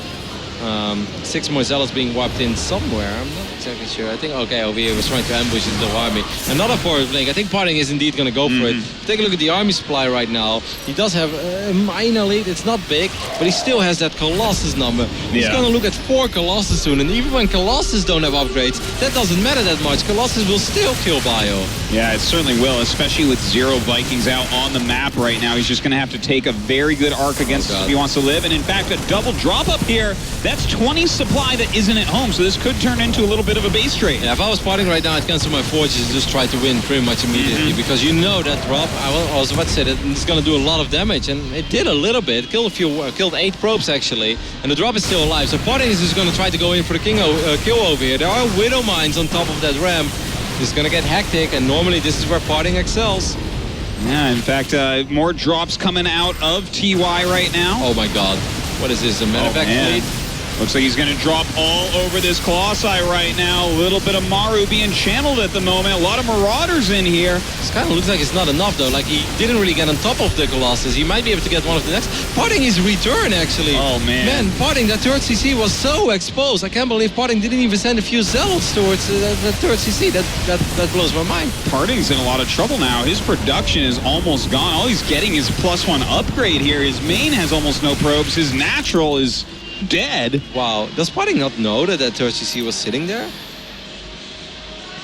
6 more Zealots being wiped in somewhere. I'm not exactly sure. I think, okay, over here was trying to ambush his little army. Another forward flank. I think Parting is indeed going to go for it. Take a look at the army supply right now. He does have a minor lead. It's not big, but he still has that Colossus number. He's going to look at 4 Colossus soon, and even when Colossus don't have upgrades, that doesn't matter that much. Colossus will still kill Bio. Yeah, it certainly will, especially with 0 Vikings out on the map right now. He's just going to have to take a very good arc against us if he wants to live. And in fact, a double drop up here. That's 20 supply that isn't at home, so this could turn into a little bit of a base trade. Yeah, if I was Parting right now, I'd cancel my forges and just try to win pretty much immediately, because you know that drop, I was about to say that it's going to do a lot of damage, and it did a little bit. Killed 8 probes actually, and the drop is still alive. So Parting is just going to try to go in for the kill over here. There are Widow Mines on top of that ramp. It's going to get hectic, and normally this is where Parting excels. Yeah, in fact, more drops coming out of TY right now. Oh my god. What is this, a medevac fleet? Looks like he's going to drop all over this Colossi right now. A little bit of Maru being channeled at the moment. A lot of Marauders in here. This kind of looks like it's not enough, though. Like, he didn't really get on top of the Colossus. He might be able to get one of the next. Parting his return, actually. Oh, man. Man, Parting, that third CC was so exposed. I can't believe Parting didn't even send a few Zealots towards that third CC. That blows my mind. Parting's in a lot of trouble now. His production is almost gone. All he's getting is +1 upgrade here. His main has almost no probes. His natural is dead. Wow. Does Parting not know that that third CC was sitting there?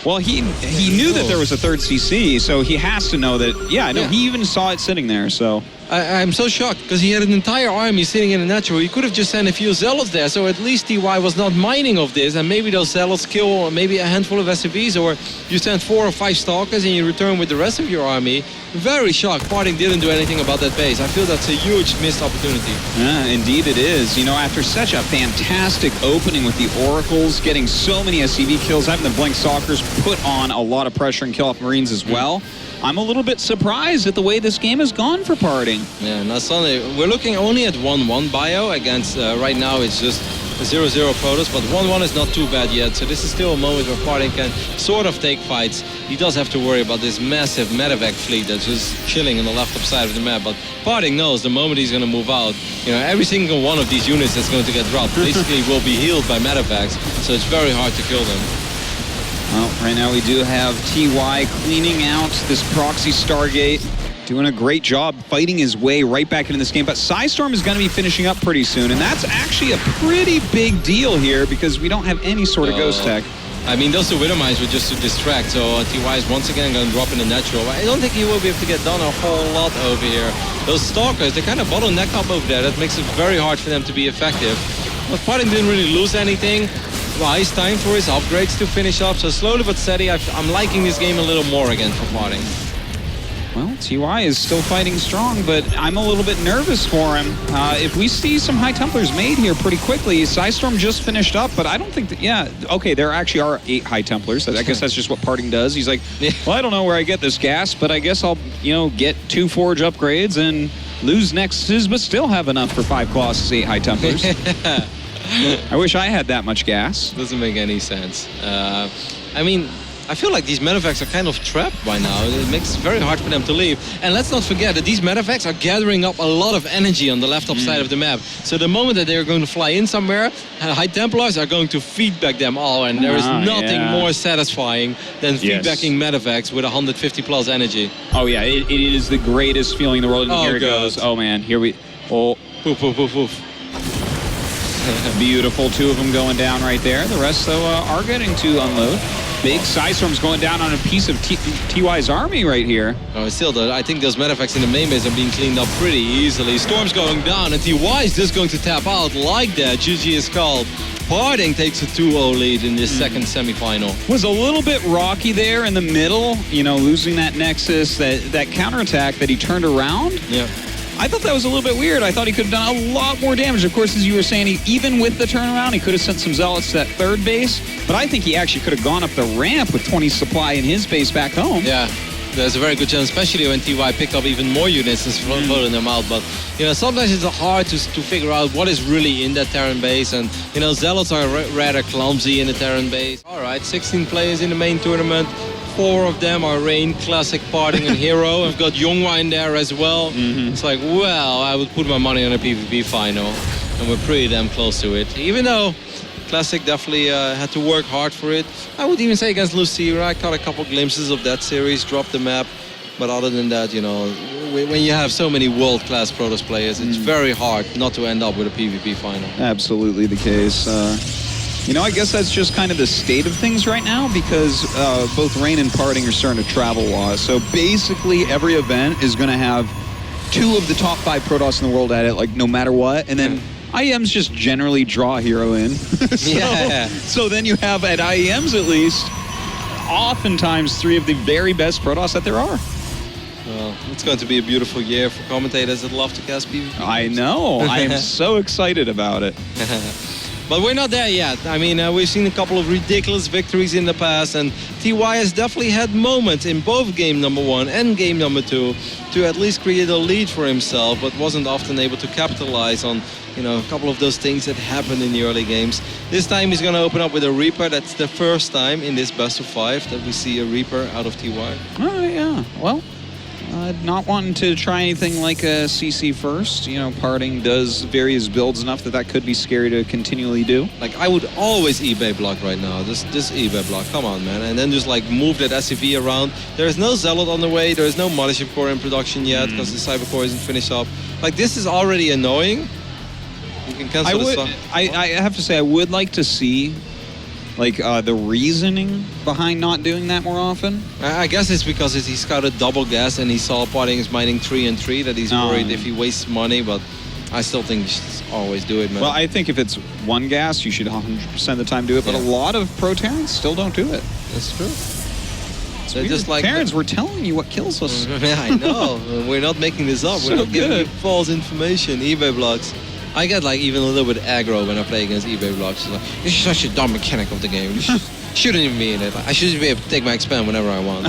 Well, he knew that there was a third CC, so he has to know that. Yeah, no, he even saw it sitting there. So I'm so shocked, because he had an entire army sitting in a natural. He could have just sent a few Zealots there, so at least TY was not mining of this, and maybe those Zealots kill maybe a handful of SCVs, or you send 4 or 5 Stalkers and you return with the rest of your army. Very shocked. Parting didn't do anything about that base. I feel that's a huge missed opportunity. Yeah, indeed it is. You know, after such a fantastic opening with the Oracles, getting so many SCV kills, having the Blink Stalkers put on a lot of pressure and kill off Marines as well, I'm a little bit surprised at the way this game has gone for Parting. Yeah, now Sunday, we're looking only at 1-1 bio against, right now it's just a 0-0 Protoss, but 1-1 is not too bad yet, so this is still a moment where Parting can sort of take fights. He does have to worry about this massive medevac fleet that's just chilling on the left-up side of the map, but Parting knows the moment he's going to move out, you know, every single one of these units that's going to get dropped basically will be healed by medevacs, so it's very hard to kill them. Well, right now we do have TY cleaning out this proxy Stargate, doing a great job fighting his way right back into this game. But Psystorm is going to be finishing up pretty soon, and that's actually a pretty big deal here because we don't have any sort of ghost tech. I mean, those 2 Widow Mines were just to distract, so TY is once again going to drop in the natural. I don't think he will be able to get done a whole lot over here. Those Stalkers, they kind of bottleneck up over there. That makes it very hard for them to be effective. But Parting didn't really lose anything. Well, it's time for his upgrades to finish up, so slowly but steady, I'm liking this game a little more again for Parting. Well, TY is still fighting strong, but I'm a little bit nervous for him. If we see some High Templars made here pretty quickly, Psystorm just finished up, but I don't think that, yeah, okay, there actually are 8 High Templars. I guess that's just what Parting does. He's like, well, I don't know where I get this gas, but I guess I'll, you know, get 2 Forge upgrades and lose Nexuses, but still have enough for 5 Colossus, 8 High Templars. I wish I had that much gas. Doesn't make any sense. I mean, I feel like these medevacs are kind of trapped by now. It makes it very hard for them to leave. And let's not forget that these medevacs are gathering up a lot of energy on the left-up side of the map. So the moment that they're going to fly in somewhere, High Templars are going to feedback them all. And there is nothing more satisfying than feedbacking medevacs with 150 plus energy. Oh yeah, it is the greatest feeling in the world. And here it goes. Oh man, here we... Oh. Poof, poof, poof, poof. Beautiful, 2 of them going down right there. The rest, though, are getting to unload. Big Psystorm's going down on a piece of TY's army right here. Oh, still, though, I think those medevacs in the main base are being cleaned up pretty easily. Storm's going down, and TY is just going to tap out like that. GG is called. Parting takes a 2-0 lead in this second semifinal. Was a little bit rocky there in the middle, you know, losing that Nexus, that counterattack that he turned around. Yeah. I thought that was a little bit weird. I thought he could have done a lot more damage. Of course, as you were saying, even with the turnaround, he could have sent some Zealots to that 3rd base. But I think he actually could have gone up the ramp with 20 supply in his base back home. Yeah, there's a very good chance, especially when TY picked up even more units and floating them out. But, you know, sometimes it's hard to figure out what is really in that Terran base. And, you know, Zealots are rather clumsy in the Terran base. All right, 16 players in the main tournament. 4 of them are Rain, Classic, Parting, and Hero. I've got Yonghwa in there as well. It's like, well, I would put my money on a PvP final, and we're pretty damn close to it. Even though Classic definitely had to work hard for it. I would even say against Lucira, I caught a couple glimpses of that series, dropped the map. But other than that, you know, when you have so many world-class Protoss players, it's very hard not to end up with a PvP final. Absolutely the case. You know, I guess that's just kind of the state of things right now because both Rain and Parting are starting to travel a lot. So basically every event is going to have 2 of the top 5 Protoss in the world at it, like no matter what. And then IEMs just generally draw a hero in. So then you have at IEMs at least, oftentimes 3 of the very best Protoss that there are. Well, it's going to be a beautiful year for commentators that love to cast PvP. I know. I am so excited about it. But we're not there yet. I mean, we've seen a couple of ridiculous victories in the past, and TY has definitely had moments in both game number 1 and game number 2 to at least create a lead for himself, but wasn't often able to capitalize on, you know, a couple of those things that happened in the early games. This time he's going to open up with a Reaper. That's the first time in this best of 5 that we see a Reaper out of TY. Oh, yeah. Well, not wanting to try anything like a CC first. You know, Parting does various builds enough that could be scary to continually do. Like, I would always eBay block right now. Just eBay block. Come on, man. And then just, like, move that SCV around. There is no Zealot on the way. There is no Mothership Core in production yet because the Cyber Core isn't finished up. Like, this is already annoying. You can cancel the song. I have to say, I would like to see like the reasoning behind not doing that more often. I guess it's because he scouted double gas and he saw Parting is mining 3 and 3 that he's worried if he wastes money, but I still think you should always do it, man. Well, I think if it's 1 gas, you should 100% of the time do it, but a lot of pro Terrans still don't do it. That's true. They're just like Terrans, we're telling you what kills us. Yeah, I know. We're not making this up. We're not giving you false information. eBay blocks. I get like even a little bit aggro when I play against eBay blocks. It's like, this is such a dumb mechanic of the game. You shouldn't even be in it. I should be able to take my expand whenever I want.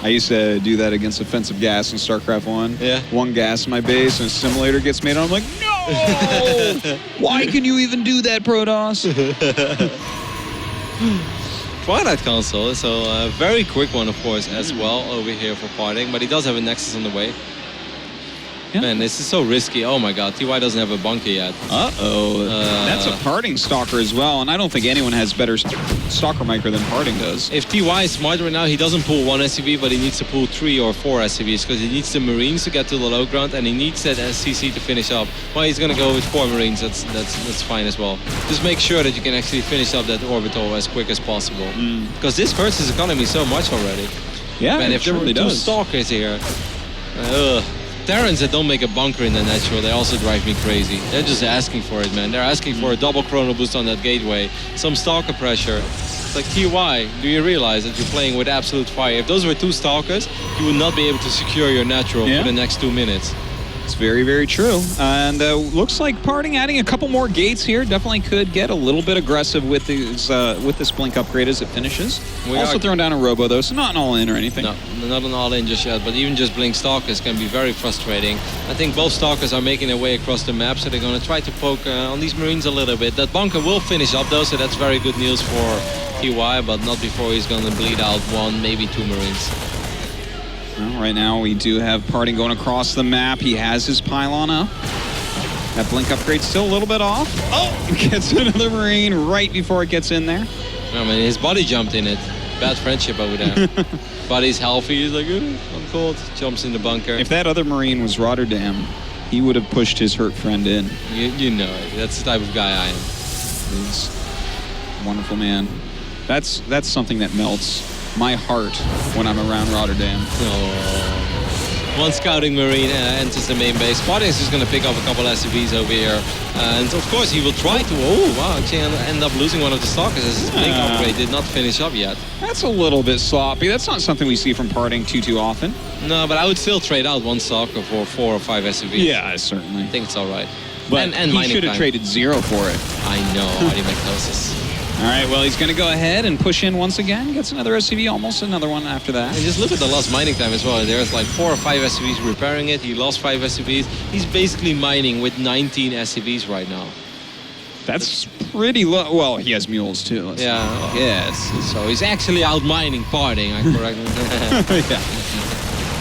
I used to do that against offensive gas in StarCraft 1. Yeah. 1 gas in my base and a simulator gets made. And I'm like, no! Why can you even do that, Protoss? Twilight console, so a very quick one, of course, as well over here for Parting, but he does have a Nexus on the way. Yeah. Man, this is so risky. Oh my god, TY doesn't have a bunker yet. Uh-oh. That's a Parting Stalker as well, and I don't think anyone has better Stalker micro than Parting does. If TY is smart right now, he doesn't pull 1 SCV, but he needs to pull 3 or 4 SCVs, because he needs the Marines to get to the low ground, and he needs that SCC to finish up. Well, he's going to go with 4 Marines. That's fine as well. Just make sure that you can actually finish up that orbital as quick as possible. Because this hurts his economy so much already. Yeah, man, if there were 2 Stalkers here... Terrans that don't make a bunker in the natural, they also drive me crazy. They're just asking for it, man. They're asking for a double chrono boost on that gateway, some Stalker pressure. It's like, TY, do you realize that you're playing with absolute fire? If those were 2 Stalkers, you would not be able to secure your natural for the next 2 minutes. It's very, very true. And looks like Parting adding a couple more gates here definitely could get a little bit aggressive with this blink upgrade as it finishes. Also throwing down a robo though, so not an all-in or anything. No, not an all-in just yet, but even just blink Stalkers can be very frustrating. I think both Stalkers are making their way across the map, so they're going to try to poke on these Marines a little bit. That bunker will finish up though, so that's very good news for TY, but not before he's going to bleed out 1, maybe 2 Marines. Well, right now we do have Parting going across the map. He has his pylon up. That blink upgrade's still a little bit off. Oh, gets another Marine right before it gets in there. I mean, his body jumped in it. Bad friendship over there. Body's healthy. He's like, I'm cold. Jumps in the bunker. If that other Marine was Rotterdam, he would have pushed his hurt friend in. You know it. That's the type of guy I am. He's a wonderful man. That's something that melts my heart when I'm around Rotterdam. Oh. 1 scouting Marine enters the main base. Parting is just going to pick up a couple SCVs over here. And of course he will try to... Oh, wow, actually end up losing one of the Stalkers as his blink upgrade did not finish up yet. That's a little bit sloppy. That's not something we see from Parting too often. No, but I would still trade out 1 Stalker for 4 or 5 SCVs. Yeah, certainly. I think it's all right. But and he should have traded 0 for it. I know, Artimagnosis. All right, well, he's going to go ahead and push in once again. Gets another SCV, almost another one after that. And just look at the lost mining time as well. There's like 4 or 5 SCVs repairing it. He lost 5 SCVs. He's basically mining with 19 SCVs right now. That's pretty low. Well, he has mules too. Yes. So he's actually out mining Parting, I correct. Yeah.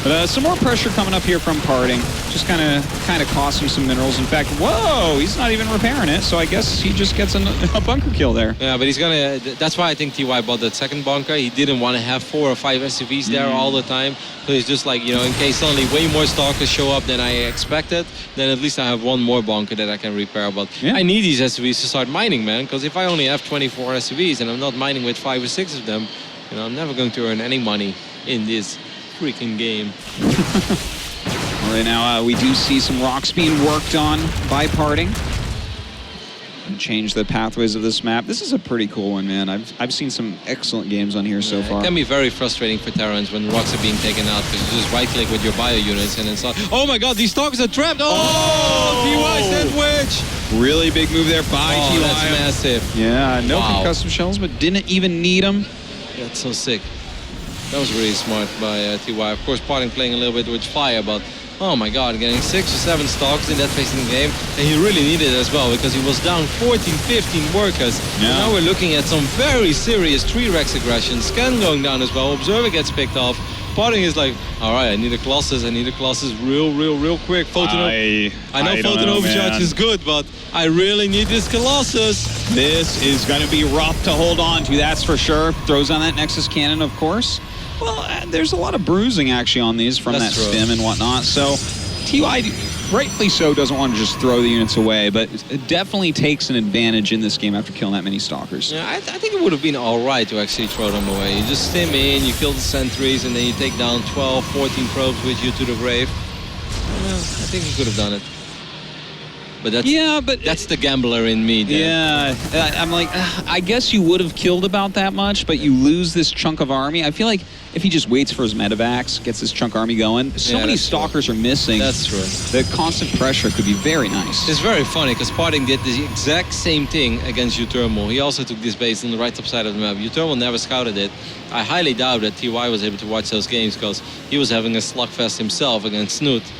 But some more pressure coming up here from Parting. Just kind of cost him some minerals. In fact, whoa, he's not even repairing it. So I guess he just gets a bunker kill there. Yeah, but he's gonna. That's why I think TY bought that second bunker. He didn't want to have 4 or 5 SCVs there all the time. So he's just like, in case suddenly way more stalkers show up than I expected, then at least I have one more bunker that I can repair. But I need these SCVs to start mining, man. Because if I only have 24 SCVs and I'm not mining with 5 or 6 of them, I'm never going to earn any money in this freaking game. Right now, we do see some rocks being worked on by Parting. And change the pathways of this map. This is a pretty cool one, man. I've seen some excellent games on here so far. It can be very frustrating for Terrans when rocks are being taken out because you just right-click with your bio units and it's like, oh my god, these stalkers are trapped! Oh, TY sandwich! Really big move there by TY. That's massive. Yeah, no concussive shells, but didn't even need them. That's so sick. That was really smart by TY. Of course, Parting playing a little bit with fire, but oh my god, getting 6 or 7 stalks in that phase in the game. And he really needed it as well because he was down 14, 15 workers. Yeah. Now we're looking at some very serious 3-Rex aggression. Scan going down as well. Observer gets picked off. Parting is like, all right, I need a Colossus. I need a Colossus real quick. I know Photon Overcharge is good, but I really need this Colossus. This is going to be rough to hold on to, that's for sure. Throws on that Nexus cannon, of course. Well, there's a lot of bruising actually on these from that stim and whatnot. So TY, rightfully so, doesn't want to just throw the units away, but it definitely takes an advantage in this game after killing that many stalkers. Yeah, I think it would have been all right to actually throw them away. You just stim in, you kill the sentries, and then you take down 12, 14 probes with you to the grave. Yeah, I think he could have done it. But that's the gambler in me. Dan. Yeah, I'm like, I guess you would have killed about that much, but you lose this chunk of army. I feel like if he just waits for his medevacs, gets this chunk army going, so many stalkers are missing. That's true. The constant pressure could be very nice. It's very funny because Parting did the exact same thing against Uthermal. He also took this base on the right top side of the map. Uthermal never scouted it. I highly doubt that TY was able to watch those games because he was having a slugfest himself against Snoot.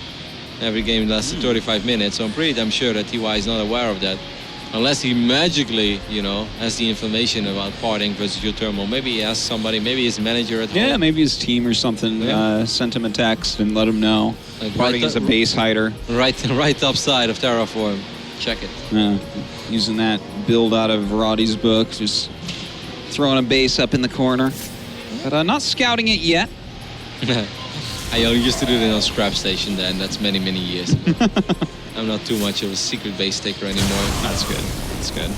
Every game lasted 35 minutes, so I'm pretty damn sure that TY is not aware of that. Unless he magically, has the information about Parting versus Uthermal. Maybe he asked somebody, maybe his manager at home. Yeah, maybe his team or something sent him a text and let him know. Like Parting is a base hider. Right top side of Terraform. Check it. Yeah, using that build out of Roddy's book, just throwing a base up in the corner. But not scouting it yet. I used to do it on Scrap Station then. That's many years. I'm not too much of a secret base taker anymore. That's good. That's good.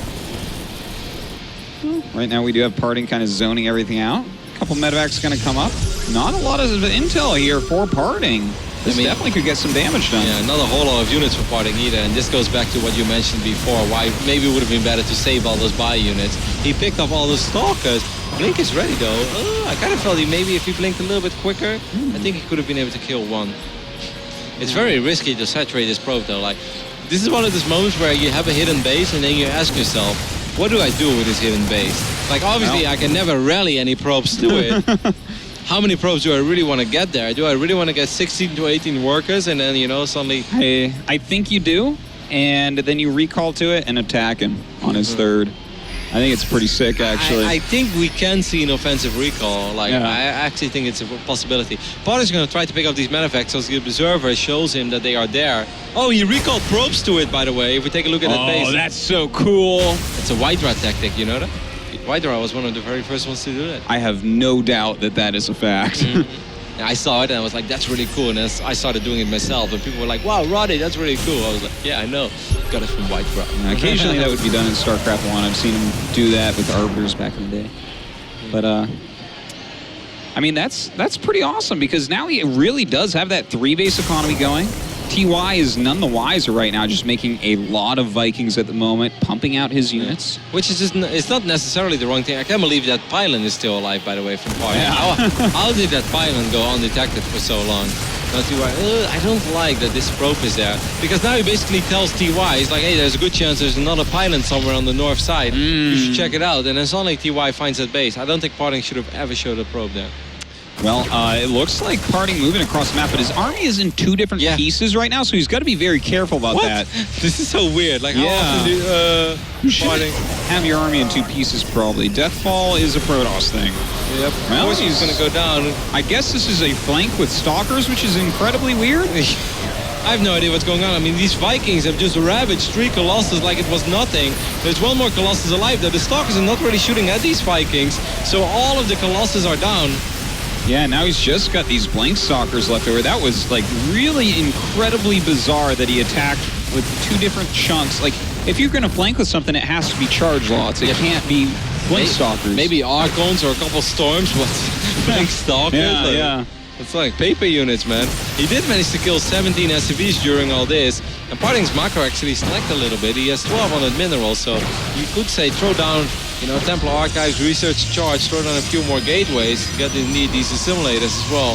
Right now we do have Parting kind of zoning everything out. A couple medevacs going to come up. Not a lot of intel here for Parting. This definitely could get some damage done. Yeah, not a whole lot of units for Parting either. And this goes back to what you mentioned before. Why maybe it would have been better to save all those buy units. He picked up all the stalkers. Blink is ready though. I kind of felt maybe if he blinked a little bit quicker, I think he could have been able to kill one. It's very risky to saturate this probe though. Like, this is one of those moments where you have a hidden base and then you ask yourself, what do I do with this hidden base? Like, obviously I can never rally any probes to it. How many probes do I really want to get there? Do I really want to get 16 to 18 workers and then, suddenly... I think you do, and then you recall to it and attack him on his third. I think it's pretty sick, actually. I think we can see an offensive recall. I actually think it's a possibility. Potter's going to try to pick up these medevacks so the observer shows him that they are there. Oh, he recalled probes to it, by the way, if we take a look at that base. Oh, that's so cool. It's a Hydra tactic, you know that? Hydra was one of the very first ones to do that. I have no doubt that that is a fact. I saw it and I was like, that's really cool. And I started doing it myself. And people were like, wow, Roddy, that's really cool. I was like, yeah, I know. Got it from Hydra. Occasionally that would be done in StarCraft 1. I've seen him do that with Arbiters back in the day. But, I mean, that's pretty awesome because now he really does have that 3-base economy going. TY is none the wiser right now, just making a lot of Vikings at the moment, pumping out his units. Which is just, it's not necessarily the wrong thing. I can't believe that pylon is still alive, by the way, from Party. Yeah. How did that pylon go undetected for so long? I don't like that this probe is there. Because now he basically tells TY, he's like, hey, there's a good chance there's another pylon somewhere on the north side. You should check it out. And then suddenly TY finds that base. I don't think Parting should have ever showed a probe there. Well, it looks like Parting moving across the map, but his army is in 2 different pieces right now, so he's got to be very careful about that. This is so weird. Like, how often do you should Parting have your army in 2 pieces, probably. Deathfall is a Protoss thing. Yep. Well, Of course he's going to go down. I guess this is a flank with Stalkers, which is incredibly weird. I have no idea what's going on. I mean, these Vikings have just ravaged 3 Colossus like it was nothing. There's 1 more Colossus alive, though. The Stalkers are not really shooting at these Vikings, so all of the Colossus are down. Yeah, now he's just got these blank Stalkers left over. That was, like, really incredibly bizarre that he attacked with 2 different chunks. Like, if you're going to flank with something, it has to be charge lots. It can't be blank Stalkers. Maybe Archons or a couple Storms, but blank Stalkers. Yeah. It's like paper units, man. He did manage to kill 17 SCVs during all this. And Parting's macro actually slacked a little bit. He has 1200 minerals, so you could say throw down, you know, Templar Archives, research charge, throw down a few more gateways, get these assimilators as well.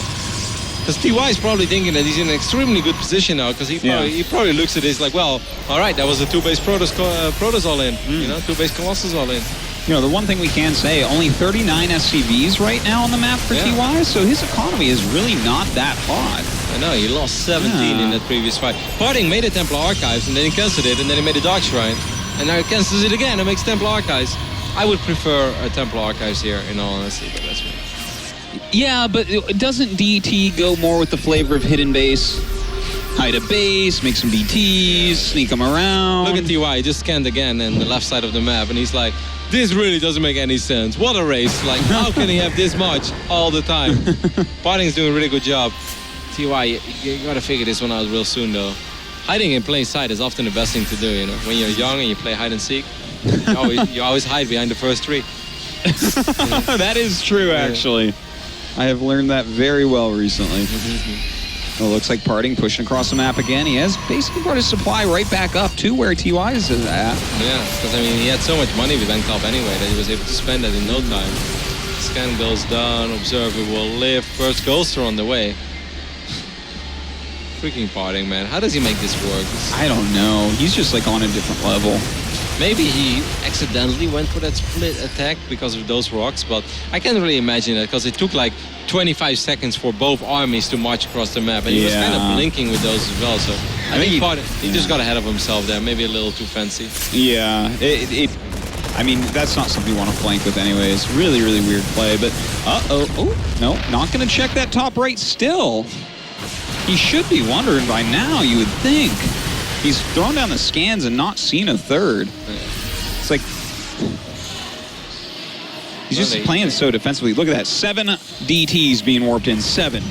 Because TY is probably thinking that he's in an extremely good position now, because he probably looks at this like, well, all right, that was a 2-base Protoss all in, you know, 2-base Colossus all in. You know, the one thing we can say, only 39 SCVs right now on the map for TY, so his economy is really not that hot. I know, he lost 17 in that previous fight. Parting made a Templar Archives, and then he cancelled it, and then he made a Dark Shrine. And now he cancels it again and makes Templar Archives. I would prefer a Templar Archives here, in all honesty, but that's me. Yeah, but doesn't DT go more with the flavor of hidden base? Hide a base, make some DTs, sneak them around. Look at TY, he just scanned again in the left side of the map, and he's like, this really doesn't make any sense. What a race. Like, how can he have this much all the time? Parting's doing a really good job. TY, you gotta figure this one out real soon, though. Hiding in plain sight is often the best thing to do, you know? When you're young and you play hide and seek, you always hide behind the first 3. That is true, actually. I have learned that very well recently. Well, it looks like Parting pushing across the map again. He has basically brought his supply right back up to where TY's is at. Yeah, because I mean, he had so much money with Banclop anyway that he was able to spend it in no time. Scan goes down, Observer will live. First ghosts are on the way. Freaking Parting, man. How does he make this work? I don't know. He's just like on a different level. Maybe he accidentally went for that split attack because of those rocks, but I can't really imagine that because it took like 25 seconds for both armies to march across the map, and he was kind of blinking with those as well, so I think he just got ahead of himself there, maybe a little too fancy. Yeah, I mean, that's not something you want to flank with anyways. Really, really weird play, but no, not going to check that top right still. He should be wondering by now, you would think. He's thrown down the scans and not seen a third. It's like he's just playing so defensively. Look at that, 7 DTs being warped in, 7.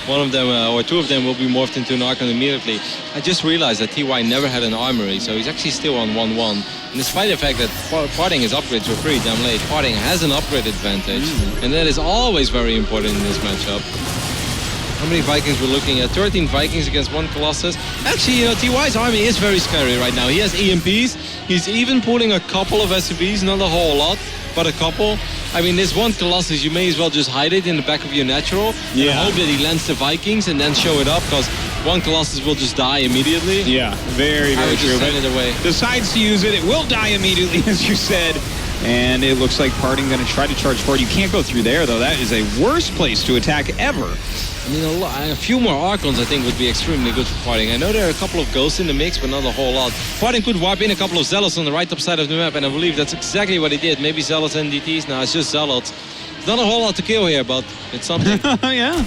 One of them, or 2 of them, will be morphed into an Archon immediately. I just realized that TY never had an armory, so he's actually still on 1-1. And despite the fact that Parting is upgraded to a pretty damn late, Parting has an upgrade advantage, and that is always very important in this matchup. How many Vikings we're looking at? 13 Vikings against 1 Colossus. Actually, you know, TY's army is very scary right now. He has EMPs. He's even pulling a couple of SCVs, not a whole lot, but a couple. I mean, this 1 Colossus, you may as well just hide it in the back of your natural and hope that he lands the Vikings and then show it up, because 1 Colossus will just die immediately. Yeah, very, very true. Send it away. Decides to use it. It will die immediately, as you said. And it looks like Parting going to try to charge forward. You can't go through there, though. That is a worse place to attack ever. I mean, a few more Archons, I think, would be extremely good for Parting. I know there are a couple of Ghosts in the mix, but not a whole lot. Parting could wipe in a couple of Zealots on the right top side of the map, and I believe that's exactly what he did. Maybe Zealots and DTs. Now it's just Zealots. It's not a whole lot to kill here, but it's something. Yeah.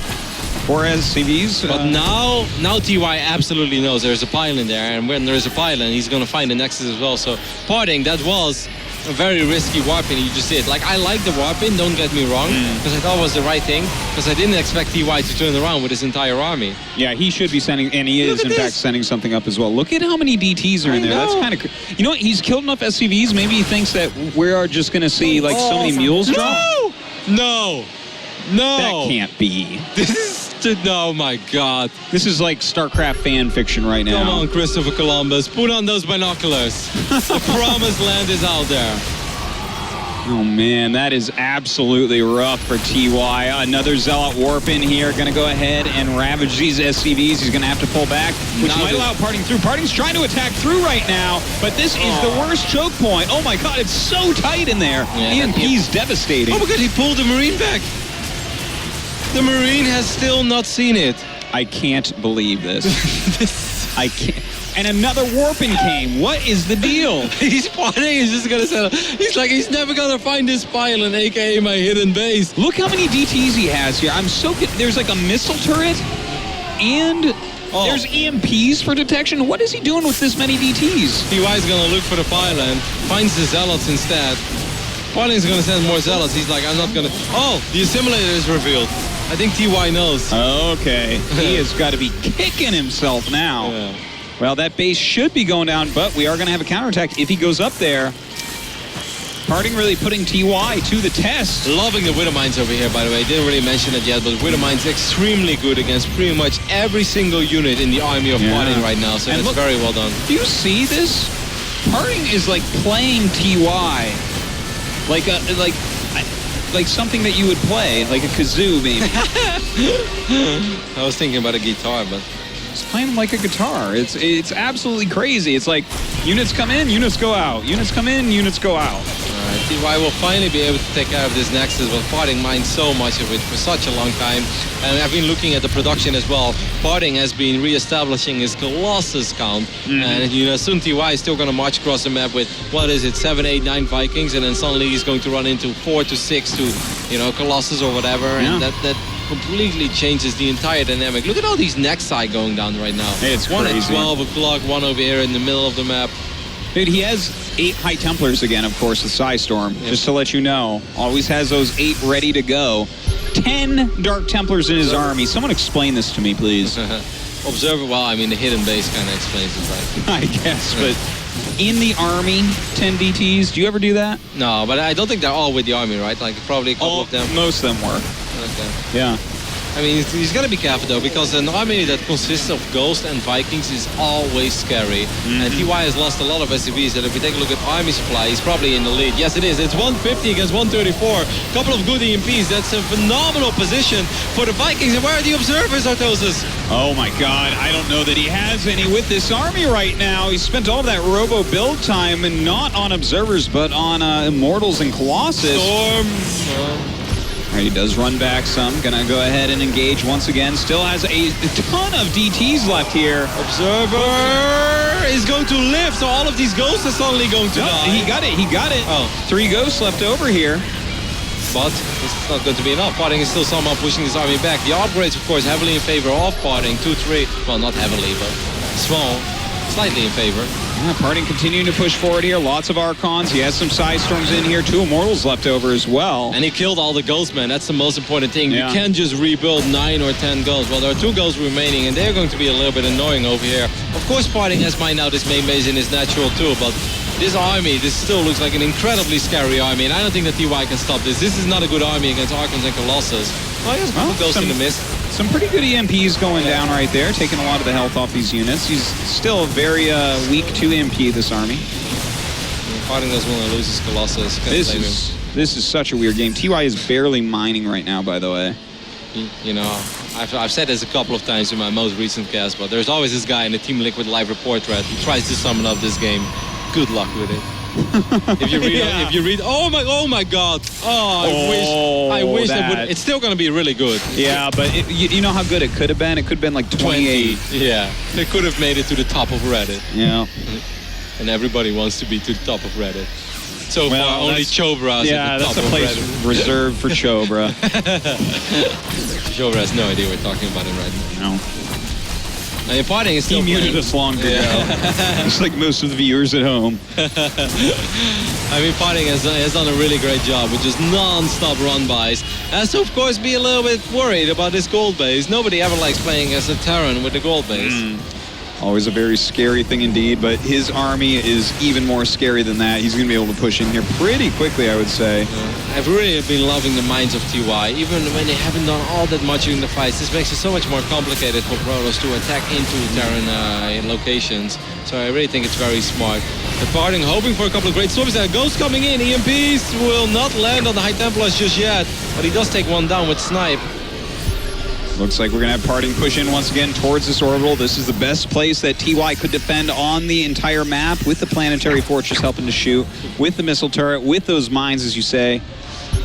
Whereas CVs. But now TY absolutely knows there's a pylon there, and when there's a pylon, he's going to find the Nexus as well. So Parting, that was a very risky warping you just did. Like, I like the warping, don't get me wrong, because I thought it was the right thing, because I didn't expect TY to turn around with his entire army. Yeah, he should be sending, and he is in fact sending something up as well. Look at how many DTs are in there. That's kind of, you know what, he's killed enough SCVs, maybe he thinks that we are just going to see like so many mules drop. No! That can't be. This is, oh my God. This is like StarCraft fan fiction right now. Come on, Christopher Columbus, put on those binoculars. The promised land is out there. Oh man, that is absolutely rough for TY. Another Zealot warp in here, gonna go ahead and ravage these SCVs. He's gonna have to pull back, which might allow Parting through. Parting's trying to attack through right now, but this is the worst choke point. Oh my god, it's so tight in there. EMP's devastating. Oh my god, he pulled the Marine back. The Marine has still not seen it. I can't believe this. I can't. And another warping came. What is the deal? He's spawning, he's just gonna settle. He's like, he's never gonna find this pylon, aka my hidden base. Look how many DTs he has here. I'm so good. There's like a missile turret, and there's EMPs for detection. What is he doing with this many DTs? TY is gonna look for the pylon, finds the Zealots instead. Pylon's gonna send more Zealots. He's like, I'm not gonna. Oh, the assimilator is revealed. I think TY knows. Okay. He has got to be kicking himself now. Yeah. Well, that base should be going down, but we are going to have a counterattack if he goes up there. Parting really putting TY to the test. Loving the Widow Mines over here, by the way. Didn't really mention it yet, but Widow Mines extremely good against pretty much every single unit in the army of Parting right now, so it's very well done. Do you see this? Parting is like playing TY. Like something that you would play, like a kazoo maybe. I was thinking about a guitar, but It's playing like a guitar. It's absolutely crazy. It's like units come in, units go out. Units come in, units go out. TY will finally be able to take care of this Nexus, but Parting mined so much of it for such a long time. And I've been looking at the production as well. Parting has been re-establishing his Colossus count. And soon TY is still going to march across the map with, 7, 8, 9 Vikings, and then suddenly he's going to run into 4 to 6 to, Colossus or whatever. And that completely changes the entire dynamic. Look at all these Nexi going down right now. It's one crazy. At 12 o'clock, one over here in the middle of the map. Dude, he has 8 High Templars again, of course, the Psystorm. Just to let you know. Always has those 8 ready to go. 10 Dark Templars in his army. Someone explain this to me, please. Observer, well, I mean, the hidden base kind of explains it, right? I guess, but in the army, 10 DTs, do you ever do that? No, but I don't think they're all with the army, right? Like, probably a couple of them. Most of them were. Okay. Yeah. I mean, he's got to be careful, though, because an army that consists of Ghosts and Vikings is always scary. And TY has lost a lot of SCVs, and if we take a look at army supply, he's probably in the lead. Yes, it is. It's 150 against 134. Couple of good EMPs. That's a phenomenal position for the Vikings. And where are the observers, Artosis? Oh, my God. I don't know that he has any with this army right now. He spent all of that robo build time, and not on observers, but on Immortals and Colossus. Storm. He does run back some. Gonna go ahead and engage once again. Still has a ton of DTs left here. Observer is going to live, so all of these ghosts are suddenly going to die. He got it. Oh. 3 ghosts left over here. But it's not going to be enough. Parting is still somehow pushing his army back. The upgrades, of course, heavily in favor of Parting. 2, 3. Well, not heavily, but small. Slightly in favor. Yeah, Parting continuing to push forward here. Lots of Archons. He has some Psystorms in here. 2 Immortals left over as well. And he killed all the ghosts, man. That's the most important thing. Yeah. You can't just rebuild 9 or 10 ghosts. Well, there are 2 ghosts remaining, and they're going to be a little bit annoying over here. Of course, Parting has mined out his main base in his natural too, but this army, this still looks like an incredibly scary army, and I don't think that TY can stop this. This is not a good army against Archons and Colossus. Oh, he has a couple ghosts in the mist. Some pretty good EMPs going down right there, taking a lot of the health off these units. He's still very weak to EMP, this army. Parting doesn't want to lose his Colossus. This is such a weird game. TY is barely mining right now, by the way. I've said this a couple of times in my most recent cast, but there's always this guy in the Team Liquid live report thread who tries to summon up this game. Good luck with it. If you read, oh my God! I wish it would. It's still going to be really good. Yeah, but you know how good it could have been. It could have been like 28. Yeah, they could have made it to the top of Reddit. Yeah, and everybody wants to be to the top of Reddit. So far, only Chobra is at the top of Reddit. Yeah, that's a place reserved for Chobra. Chobra has no idea we're talking about it right now. No. And Parting is still muted us long ago. Just like most of the viewers at home. I mean, Parting has done a really great job with just non-stop run-bys. Has to, of course, be a little bit worried about this gold base. Nobody ever likes playing as a Terran with the gold base. Always a very scary thing indeed, but his army is even more scary than that. He's going to be able to push in here pretty quickly, I would say. I've really been loving the mines of TY, even when they haven't done all that much during the fights. This makes it so much more complicated for Protoss to attack into Terran locations. So I really think it's very smart. Departing, hoping for a couple of great storms. There, Ghost coming in. EMPs will not land on the High Templars just yet, but he does take one down with Snipe. Looks like we're going to have Parting push in once again towards this orbital. This is the best place that TY could defend on the entire map, with the Planetary Fortress helping to shoot, with the missile turret, with those mines, as you say.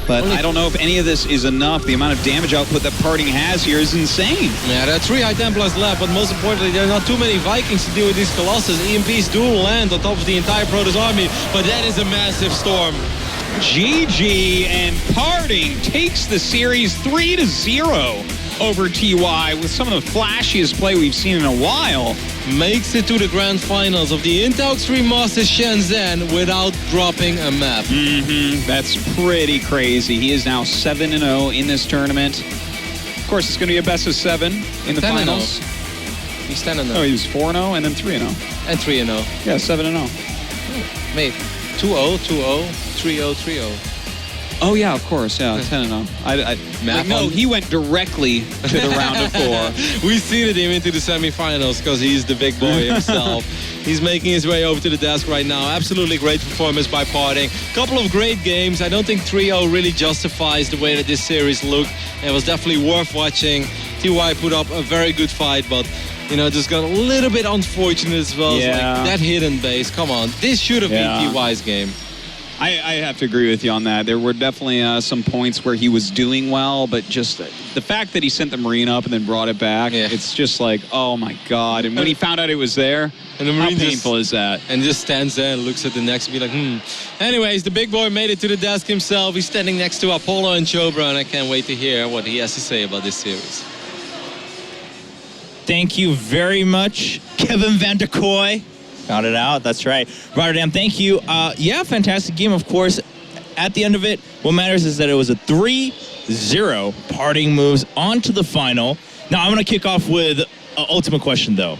But I don't know if any of this is enough. The amount of damage output that Parting has here is insane. Yeah, there are 3 High Templars left, but most importantly, there are not too many Vikings to deal with these Colossus. EMPs do land on top of the entire Protoss army, but that is a massive storm. GG, and Parting takes the series 3-0 over TY with some of the flashiest play we've seen in a while. Makes it to the grand finals of the Intel Extreme Masters Shenzhen without dropping a map. That's pretty crazy. He is now 7-0 in this tournament. Of course, it's going to be a best of 7 in the finals. He's 10-0. Oh, he was 4-0 and then 3-0. And 3-0. Yeah, 7-0. Maybe 2-0, 2-0, 3-0, 3-0. Oh yeah, of course, yeah, 10-0. No, he went directly to the round of 4. We seeded him into the semifinals because he's the big boy himself. He's making his way over to the desk right now. Absolutely great performance by Parting. Couple of great games. I don't think 3-0 really justifies the way that this series looked. It was definitely worth watching. TY put up a very good fight, but you know, just got a little bit unfortunate as well. Yeah. Like that hidden base. Come on, this should have been TY's game. I have to agree with you on that. There were definitely some points where he was doing well, but just the fact that he sent the Marine up and then brought it back, it's just like, oh my God. And when he found out it was there, and the Marine how painful is that? And just stands there and looks at the next and be like, Anyways, the big boy made it to the desk himself. He's standing next to Apollo and Chobra, and I can't wait to hear what he has to say about this series. Thank you very much, Kevin Van der Kooi. Found it out, that's right. Rotterdam, thank you. Yeah, fantastic game, of course. At the end of it, what matters is that it was a 3-0. Parting moves on to the final. Now, I'm going to kick off with an ultimate question, though.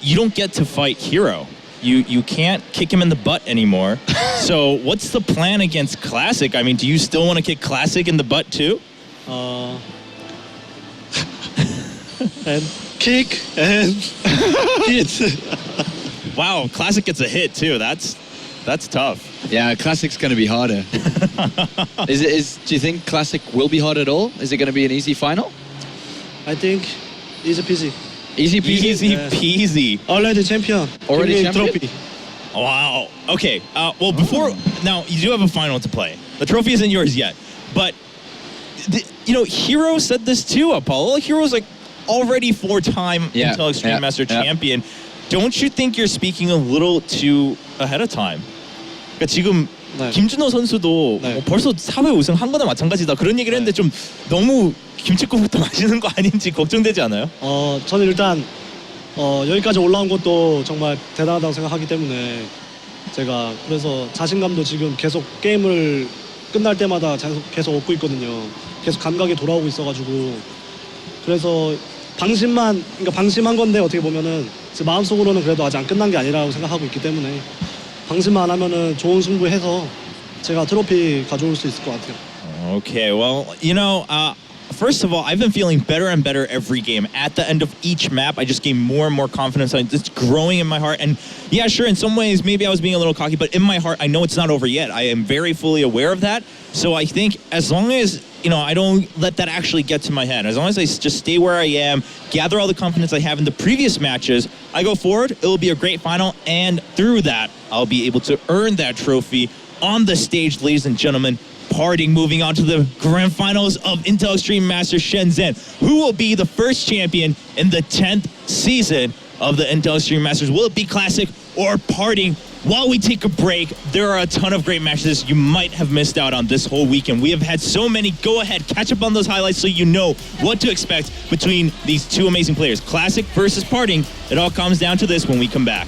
You don't get to fight Hero. You can't kick him in the butt anymore. So what's the plan against Classic? I mean, do you still want to kick Classic in the butt, too? And kick and hit. Wow, Classic gets a hit too. That's tough. Yeah, Classic's going to be harder. Do you think Classic will be hard at all? Is it going to be an easy final? I think easy peasy. Easy peasy? Easy peasy. Already champion. Already champion? Trophy. Wow. Okay. Well, before now, you do have a final to play. The trophy isn't yours yet, but you know, Hero said this too. Apollo. Hero's like already 4-time Intel Extreme Master champion. Don't you think you're speaking a little too ahead of time? 그러니까 지금 김준호 선수도 벌써 4회 우승한 거나 마찬가지다 그런 얘기를 했는데 좀 너무 김치국부터 마시는 거 아닌지 걱정되지 않아요? 저는 일단 여기까지 올라온 것도 정말 대단하다고 생각하기 때문에 제가 그래서 자신감도 지금 계속 게임을 끝날 때마다 계속 얻고 있거든요. 계속 감각이 돌아오고 있어가지고 그래서 방심한 건데 어떻게 보면은 제 마음속으로는 그래도 아직 안 끝난 게 아니라고 생각하고 있기 때문에 방심만 하면은 좋은 승부해서 제가 트로피 가져올 수 있을 것 같아요. Okay, well, you know, first of all, I've been feeling better and better every game. At the end of each map, I just gain more and more confidence. It's growing in my heart. And yeah, sure, in some ways, maybe I was being a little cocky, but in my heart, I know it's not over yet. I am very fully aware of that. So I think as long as, you know, I don't let that actually get to my head, as long as I just stay where I am, gather all the confidence I have in the previous matches, I go forward, it will be a great final. And through that, I'll be able to earn that trophy on the stage, ladies and gentlemen. Parting, moving on to the grand finals of Intel Extreme Masters Shenzhen. Who will be the first champion in the 10th season of the Intel Extreme Masters? Will it be Classic or Parting? While we take a break, there are a ton of great matches you might have missed out on this whole weekend. We have had so many. Go ahead, catch up on those highlights so you know what to expect between these two amazing players. Classic versus Parting. It all comes down to this when we come back.